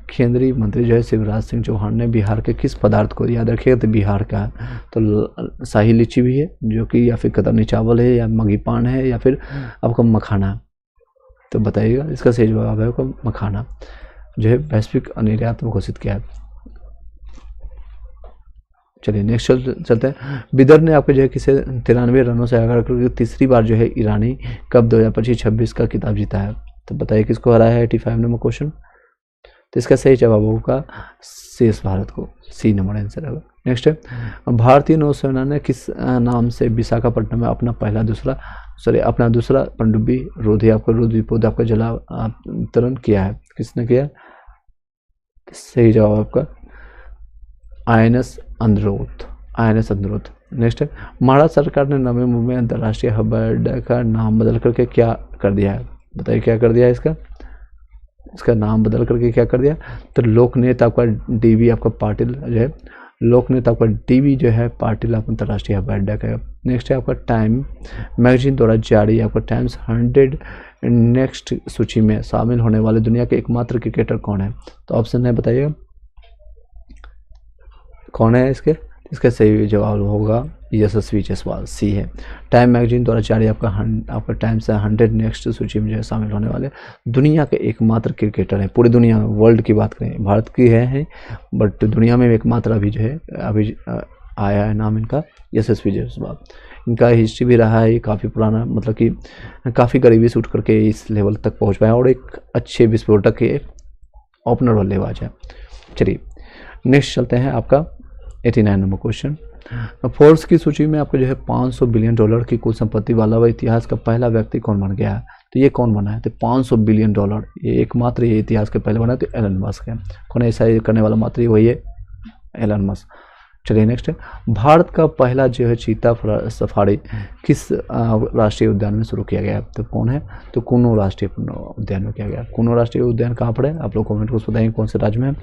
केंद्रीय मंत्री जो है शिवराज सिंह चौहान ने बिहार के किस पदार्थ को, याद रखिएगा तो बिहार का है, तो शाही लीची भी है जो कि, या फिर कतरनी चावल है, या मगी पान है, या फिर आपका मखाना। तो बताइएगा, इसका सही जवाब है आपका मखाना जो है वैश्विक निर्यात में घोषित किया है। चलिए नेक्स्ट चलते हैं। विदर्भ ने आपके जो है किसे 93 रनों से आगे करके तीसरी बार जो है ईरानी कप 2025-26 का खिताब जीता है? तो बताइए किसको हराया है? 85 नंबर क्वेश्चन। तो इसका सही जवाब होगा शेष भारत को, सी नंबर आंसर होगा। नेक्स्ट है, भारतीय नौसेना ने किस नाम से विशाखापट्टनम में अपना दूसरा पनडुब्बी रोधी आपका रुद्रप्रयाग आपका जलावतरण किया है? किसने किया? सही जवाब आपका INS अनुरोध। नेक्स्ट है, महाराष्ट्र सरकार ने नवी मुंबई अंतर्राष्ट्रीय हवाई अड्डे का नाम बदल करके क्या कर दिया है? बताइए क्या कर दिया है इसका नाम बदल करके क्या कर दिया? तो लोकनेता आपका DB आपका पाटिल जो है, लोकनेता आपका DB जो है पाटिल आप अंतर्राष्ट्रीय हवाई अड्डा का। नेक्स्ट है आपका टाइम मैगजीन द्वारा जारी आपका टाइम्स 100 नेक्स्ट सूची में शामिल होने वाले दुनिया के एकमात्र क्रिकेटर कौन है? तो ऑप्शन है बताइएगा कौन है इसका सही जवाब होगा यशस्वी जायसवाल, सी है। टाइम मैगजीन द्वारा जारी आपका टाइम से 100 नेक्स्ट सूची में जो है शामिल होने वाले दुनिया के एकमात्र क्रिकेटर है, पूरी दुनिया में। वर्ल्ड की बात करें, भारत की है बट दुनिया में एकमात्र अभी जो है आया है नाम इनका यशस्वी जायसवाल। इनका हिस्ट्री भी रहा है काफ़ी पुराना, मतलब कि काफ़ी गरीबी से उठ करके इस लेवल तक पहुँच पाया, और एक अच्छे विस्फोटक के ओपनर बल्लेबाज है। चलिए नेक्स्ट चलते हैं आपका 89 नंबर क्वेश्चन। फोर्ब्स की सूची में आपको जो है $500 बिलियन की कुल संपत्ति वाला व इतिहास का पहला व्यक्ति कौन बन गया है? तो ये कौन बना है? तो $500 बिलियन ये एकमात्र ये इतिहास के पहले बना है, तो एलन मस्क है। कौन ऐसा करने वाला मात्र वही है? Elon Musk. चलिए नेक्स्ट है, भारत का पहला जो है चीता सफारी किस राष्ट्रीय उद्यान में शुरू किया गया? तो कौन है? तो कुनो राष्ट्रीय उद्यान में किया गया। कुनो राष्ट्रीय उद्यान कहाँ पर है? आप लोग कमेंट को बताएंगे कौन से राज्य में है।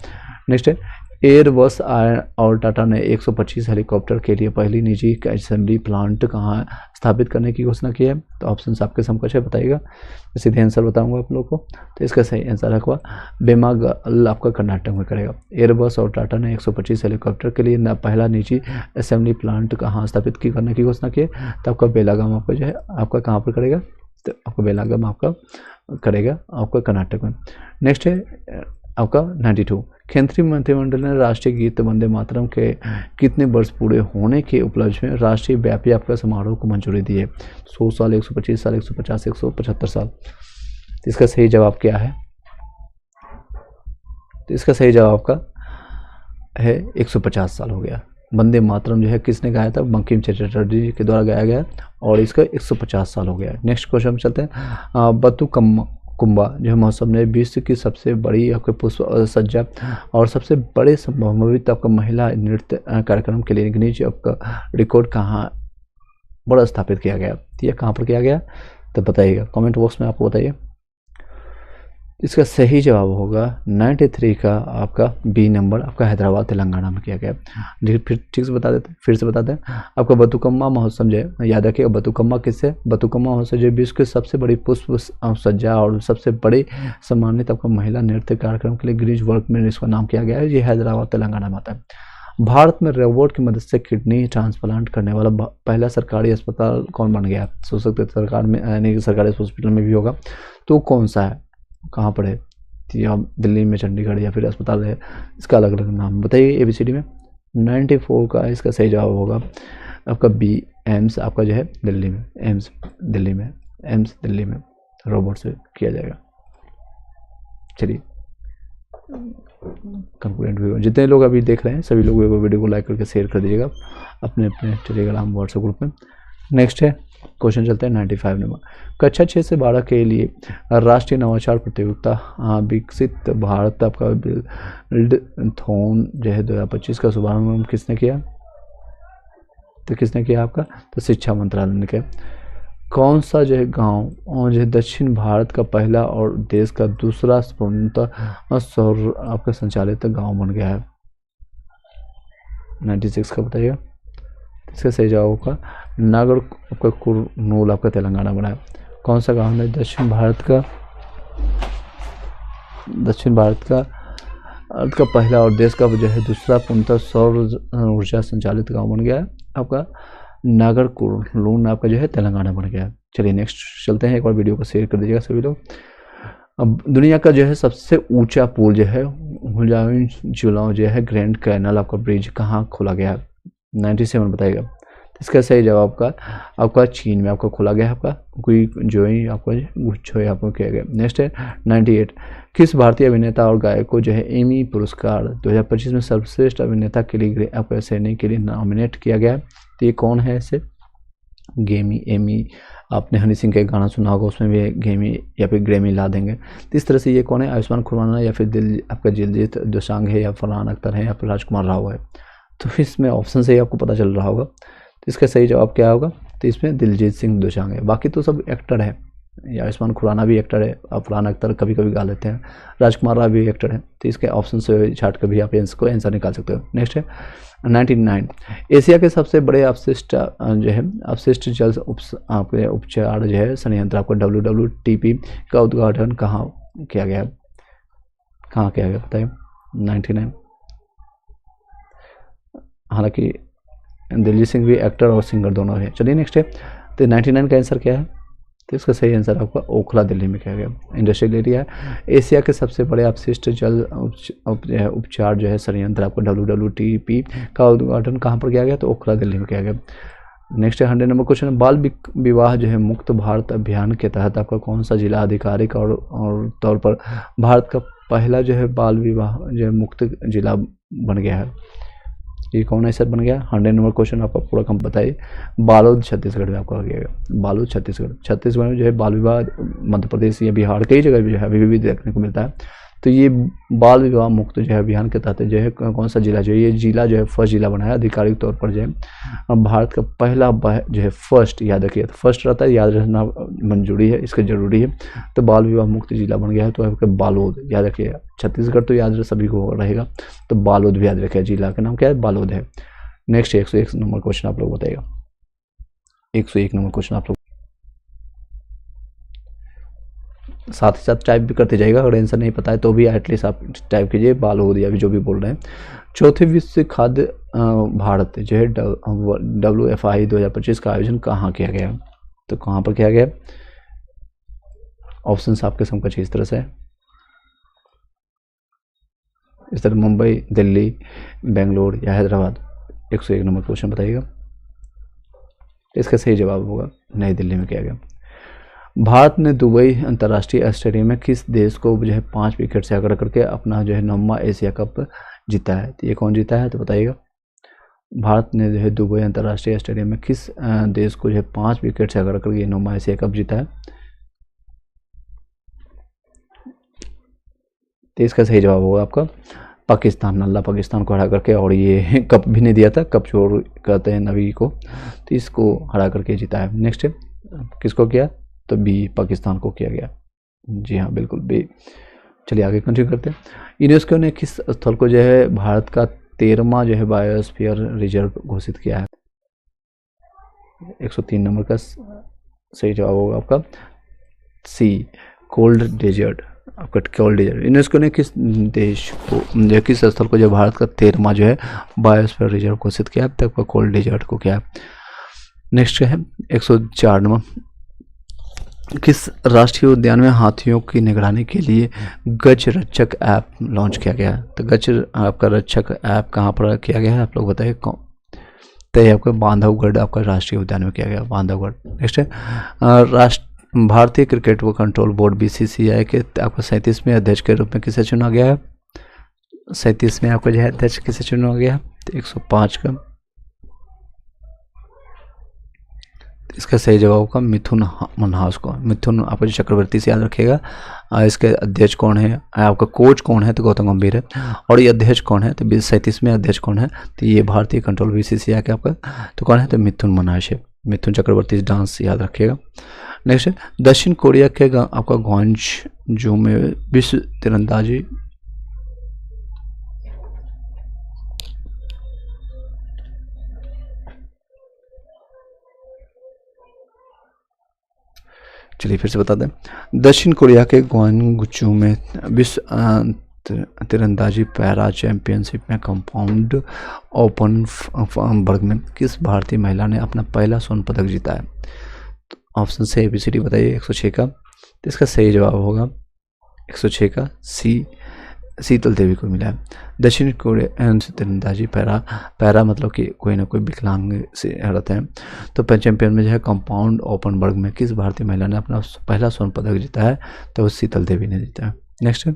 नेक्स्ट है, एयरबस और टाटा ने 125 हेलीकॉप्टर के लिए पहली निजी असेंबली प्लांट कहाँ स्थापित करने की घोषणा की है? तो ऑप्शन आपके समकक्ष है, बताइएगा। सीधे आंसर बताऊंगा आप लोग को। तो इसका सही आंसर रखवा बेमागल आपका कर्नाटक में करेगा। एयरबस और टाटा ने 125 हेलीकॉप्टर के लिए पहला निजी असेंबली प्लांट कहाँ स्थापित करने की घोषणा की है? तो आपका बेलागाम आपका जो है आपका कहाँ पर करेगा? तो आपका बेलागाम आपका करेगा आपका कर्नाटक में। नेक्स्ट है आपका 92, केंद्रीय मंत्रिमंडल ने राष्ट्रीय गीत वंदे मातरम के कितने वर्ष पूरे होने के उपलक्ष्य में राष्ट्रीय व्यापी आपका समारोह को मंजूरी दी है? 100 साल, 125 साल, 150, 175 साल। तो इसका सही जवाब क्या है? तो इसका सही जवाब आपका है 150 साल हो गया। वंदे मातरम जो है किसने गाया था? बंकिम चटर्जी के द्वारा गाया गया और इसका 150 साल हो गया। नेक्स्ट क्वेश्चन हम चलते हैं। बतुकम्मा जो महोत्सव ने विश्व की सबसे बड़ी आपके पुष्प सज्जा और सबसे बड़े संभावित आपका महिला नृत्य कार्यक्रम के लिए गिनीज आपका रिकॉर्ड कहाँ बड़ा स्थापित किया गया? ये कहाँ पर किया गया? तो बताइएगा कमेंट बॉक्स में, आपको बताइए। इसका सही जवाब होगा 93 का आपका बी नंबर आपका हैदराबाद तेलंगाना में किया गया। फिर ठीक से बता देते, फिर से बताते हैं आपका बतुकम्मा महोत्सव जो है, याद रखिएगा बतुकम्मा किससे? बतुकम्मा महोत्सव जो विश्व के सबसे बड़ी पुष्प सज्जा और सबसे बड़े सम्मानित आपका महिला नृत्य कार्यक्रम के लिए गिनीज वर्ल्ड में इसका नाम किया गया है। ये हैदराबाद तेलंगाना में आता है। भारत में रोबोट की मदद से किडनी ट्रांसप्लांट करने वाला पहला सरकारी अस्पताल कौन बन गया? सोच सकते सरकार में यानी सरकारी हॉस्पिटल में भी होगा, तो कौन सा है, कहाँ पर है? या दिल्ली में, चंडीगढ़, या फिर अस्पताल है, इसका अलग अलग नाम बताइए ABCD में। 94 का इसका सही जवाब होगा आपका बी एम्स आपका जो है दिल्ली में, एम्स दिल्ली में, एम्स दिल्ली में रोबोट से किया जाएगा। चलिए कंप्लेंट वीडियो जितने लोग अभी देख रहे हैं सभी लोग वीडियो को लाइक करके शेयर कर दीजिएगा अपने अपने टेलीग्राम व्हाट्सएप ग्रुप में। नेक्स्ट है क्वेश्चन चलते हैं 95 नंबर, कक्षा 6 से 12 के लिए राष्ट्रीय नवाचार प्रतियोगिता विकसित भारत आपका बिल्डथॉन जो है 2025 का शुभारंभ किसने किया? तो किसने किया आपका? तो शिक्षा मंत्रालय ने किया। कौन सा जो है गाँव और जो है दक्षिण भारत का पहला और देश का दूसरा पूर्णतः सौर आपका संचालित गांव बन गया है? 96 का बताइएगा। इसका सही जवाब होगा नागर आपका कुरनूल आपका तेलंगाना बना है। कौन सा गांव है दक्षिण भारत का पहला और देश का जो है दूसरा पूर्णतः सौर ऊर्जा संचालित गांव बन गया है? आपका नागर कुरनूल आपका जो है तेलंगाना बन गया है। चलिए नेक्स्ट चलते हैं, एक बार वीडियो को शेयर कर दीजिएगा सभी लोग। अब दुनिया का जो है सबसे ऊंचा पुल जो है हुजाइन जुलाओ जो है ग्रैंड कैनाल आपका ब्रिज कहाँ खोला गया है? 97 बताइएगा। इसका सही जवाब आपका चीन में आपका खोला गया है आपका कोई जो ही आपका गुच्छो आपको किया गया। नेक्स्ट है 98, किस भारतीय अभिनेता और गायक को जो है एमी पुरस्कार 2025 में सर्वश्रेष्ठ अभिनेता के लिए आपका श्रेणी के लिए नॉमिनेट किया गया? तो ये कौन है? ऐसे एमी आपने हनी सिंह का एक गाना सुना होगा, उसमें भी गेमी या फिर ग्रैमी ला देंगे। तो इस तरह से ये कौन है? आयुष्मान खुराना या फिर आपका दिलजीत दोसांझ है या फरहान अख्तर है या फिर राजकुमार राव है? तो इसमें ऑप्शन से ही आपको पता चल रहा होगा। तो इसका सही जवाब क्या होगा? तो इसमें दिलजीत सिंह दोसांझ है। बाकी तो सब एक्टर है, आयुष्मान खुराना भी एक्टर है और फरहान अख्तर कभी कभी गा लेते हैं, राजकुमार राव भी एक्टर है। तो इसके ऑप्शन से छाट कर भी आप इसको आंसर निकाल सकते हो। नेक्स्ट है 99, एशिया के सबसे बड़े अपशिष्ट जो है अपशिष्ट जल आपके उपचार जो है संयंत्र आपका WWTP का उद्घाटन कहाँ किया गया? कहाँ किया गया बताइए? 99। हालांकि दिलजीत सिंह भी एक्टर और सिंगर दोनों है। चलिए नेक्स्ट है, तो 99 का आंसर क्या है? तो इसका सही आंसर आपका ओखला दिल्ली में किया गया। इंडस्ट्रियल एरिया है। एशिया के सबसे बड़े अपशिष्ट जल उपचार जो है संयंत्र आपको WWTP का उद्घाटन कहाँ पर किया गया? तो ओखला दिल्ली में किया गया। नेक्स्ट है 100 नंबर क्वेश्चन, बाल विवाह जो है मुक्त भारत अभियान के तहत आपका कौन सा जिला आधिकारिक और तौर पर भारत का पहला जो है बाल विवाह जो है मुक्त जिला बन गया है? ये कौन ऐसा बन गया? 100 नंबर क्वेश्चन आपका पूरा कम बताइए। बालोद छत्तीसगढ़ में आपका गया। बालोद छत्तीसगढ़ में जो है बाल विवाह मध्य प्रदेश या बिहार कई जगह भी जो है अभी भी देखने को मिलता है। तो ये बाल विवाह मुक्त जो है अभियान के तहत जो है कौन सा जिला जो है, ये जिला जो है फर्स्ट जिला बना है आधिकारिक तौर पर जो है भारत का पहला जो है फर्स्ट, याद रखिए तो फर्स्ट रहता है, याद रखना मंजूरी है, इसका जरूरी है। तो बाल विवाह मुक्त जिला बन गया है तो आपका बालोद, याद रखिएगा। छत्तीसगढ़ तो याद सभी को रहेगा, तो बालोद भी याद रखिए, जिला का नाम क्या है, बालोद है। नेक्स्ट 101 नंबर क्वेश्चन आप लोग बताइएगा, 101 नंबर क्वेश्चन आप लोग साथ ही साथ टाइप भी करते जाइएगा, अगर आंसर नहीं पता है तो भी एटलीस्ट आप टाइप कीजिए, बाल हो दिया अभी जो भी बोल रहे हैं। चौथे विश्व खाद्य भारत जो है WFI 2025 का आयोजन कहाँ किया गया, तो कहाँ पर किया गया, ऑप्शन आपके समकक्ष इस तरह से है, इस तरह मुंबई, दिल्ली, बेंगलोर या हैदराबाद। 101 नंबर क्वेश्चन बताइएगा, इसका सही जवाब होगा नई दिल्ली में किया गया। भारत ने दुबई अंतर्राष्ट्रीय स्टेडियम में किस देश को जो है 5 विकेट से आगे करके अपना जो है 9वां एशिया कप जीता है, तो ये कौन जीता है तो बताइएगा। भारत ने जो है दुबई अंतर्राष्ट्रीय स्टेडियम में किस देश को जो है 5 विकेट से आगे करके 9वां एशिया कप जीता है, तो इसका सही जवाब होगा आपका पाकिस्तान, नल्ला पाकिस्तान को हरा करके, और ये कप भी नहीं दिया था, कप चोर कहते हैं नबी को, तो इसको हरा करके जीता है। नेक्स्ट किसको किया, तो बी, पाकिस्तान को किया गया, जी हाँ बिल्कुल बी। चलिए आगे कंटिन्यू करते हैं। यूनेस्को ने किस स्थल को जो है भारत का 13वां जो है बायोस्फीयर रिजर्व घोषित किया है, 103 नंबर का सही जवाब होगा आपका सी, कोल्ड डेजर्ट, आपका कोल्ड डेजर्ट। यूनेस्को ने किस देश को जो किस स्थल को जो भारत का 13वां जो है बायोस्फीयर रिजर्व घोषित किया है, तब कोल्ड डेजर्ट को किया है। नेक्स्ट है 104 नंबर, किस राष्ट्रीय उद्यान में हाथियों की निगरानी के लिए गज रक्षक ऐप लॉन्च किया गया है, तो गज आपका रक्षक ऐप कहाँ पर किया गया है आप लोग बताइए कौन, तो ये आपका बांधवगढ़ आपका राष्ट्रीय उद्यान में किया गया, बांधवगढ़। नेक्स्ट है भारतीय क्रिकेट कंट्रोल बोर्ड BCCI के आपका 37वें अध्यक्ष के रूप में किसे चुना गया है, 37वें आपका जो है अध्यक्ष किसे चुना गया है, तो 105 का इसका सही जवाब का मिथुन मनहास को, मिथुन आपका जो चक्रवर्ती से याद रखिएगा। इसके अध्यक्ष कौन है, आपका कोच कौन है, तो गौतम गंभीर है, और ये अध्यक्ष कौन है, तो 37वें अध्यक्ष कौन है, तो ये भारतीय कंट्रोल BCCI के आपका तो कौन है, तो मिथुन मनहास है, मिथुन चक्रवर्ती डांस याद रखिएगा। नेक्स्ट है दक्षिण कोरिया के आपका ग्वांगझू में विश्व तीरंदाजी चलिए फिर से बता दें, दक्षिण कोरिया के ग्वांगझू में विश्व तीरंदाजी पैरा चैंपियनशिप में कंपाउंड ओपन वर्ग में किस भारतीय महिला ने अपना पहला स्वर्ण पदक जीता है, तो ऑप्शन से ABCD बताइए 106 का, तो इसका सही जवाब होगा 106 का सी, शीतल देवी को मिला है। दक्षिण कोरिया तीरंदाजी पैरा मतलब कि कोई ना कोई विकलांग से रहते हैं, तो चैंपियन में जो है कंपाउंड ओपन वर्ग में किस भारतीय महिला ने अपना पहला स्वर्ण पदक जीता है, तो शीतल देवी ने जीता है। नेक्स्ट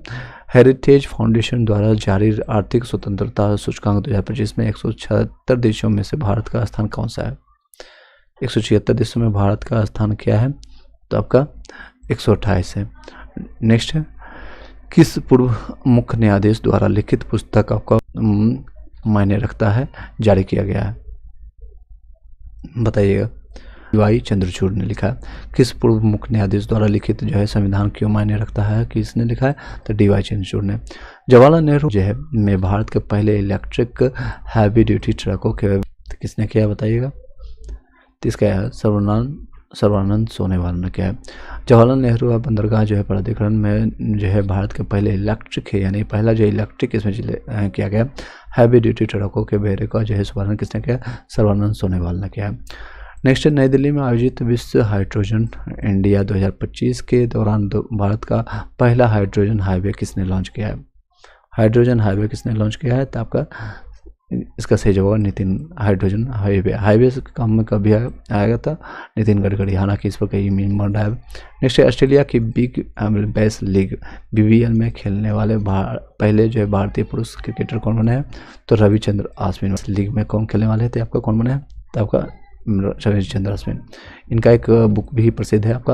हेरिटेज फाउंडेशन द्वारा जारी आर्थिक स्वतंत्रता सूचकांक 2025 में 176 देशों में से भारत का स्थान कौन सा है, 176 देशों में भारत का स्थान क्या है, तो आपका 128 है। नेक्स्ट है किस पूर्व मुख्य न्यायाधीश द्वारा लिखित पुस्तक आपका मायने रखता है जारी किया गया है, बताइएगा। DY चंद्रचूड़ ने लिखा है। किस पूर्व मुख्य न्यायाधीश द्वारा लिखित जो है संविधान क्यों मायने रखता है, किसने लिखा है, तो DY चंद्रचूड़ ने। जवाहरलाल नेहरू जो है में भारत के पहले इलेक्ट्रिक हैवी ड्यूटी ट्रकों के किसने किया बताइएगा, तो इसका है सर्बानंद सोनोवाल ने किया है। जवाहरलाल नेहरू बंदरगाह जो है प्राधिकरण में जो है भारत के पहले इलेक्ट्रिक है, यानी पहला जो इलेक्ट्रिक इसमें किया गया हैवी ड्यूटी ट्रकों के बेहरे का जो है शुभारंभ किसने किया, सर्बानंद सोनोवाल ने किया है। नेक्स्ट नई दिल्ली में आयोजित विश्व हाइड्रोजन इंडिया 2025 के दौरान भारत का पहला हाइड्रोजन हाईवे किसने लॉन्च किया है, हाइड्रोजन हाईवे किसने लॉन्च किया है, तो आपका इसका सही जवाब नितिन, हाइड्रोजन हाईवे से काम में कभी आएगा था नितिन गडकरी, हालांकि इस पर कई मीम बन रहा है। नेक्स्ट ऑस्ट्रेलिया की बिग बैश लीग BBL में खेलने वाले पहले जो है भारतीय पुरुष क्रिकेटर कौन बने हैं, तो रविचंद्र अश्विन। लीग में कौन खेलने वाले थे आपका, कौन बने हैं, तो आपका रविचंद्र अश्विन। इनका एक बुक भी प्रसिद्ध है आपका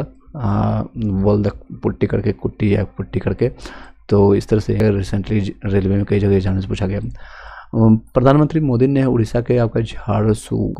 बोल द पुट्टी करके, कुट्टी या पुट्टी करके, तो इस तरह से रिसेंटली रेलवे में कई जगह जाने से पूछा गया। प्रधानमंत्री मोदी ने उड़ीसा के आपका झारसू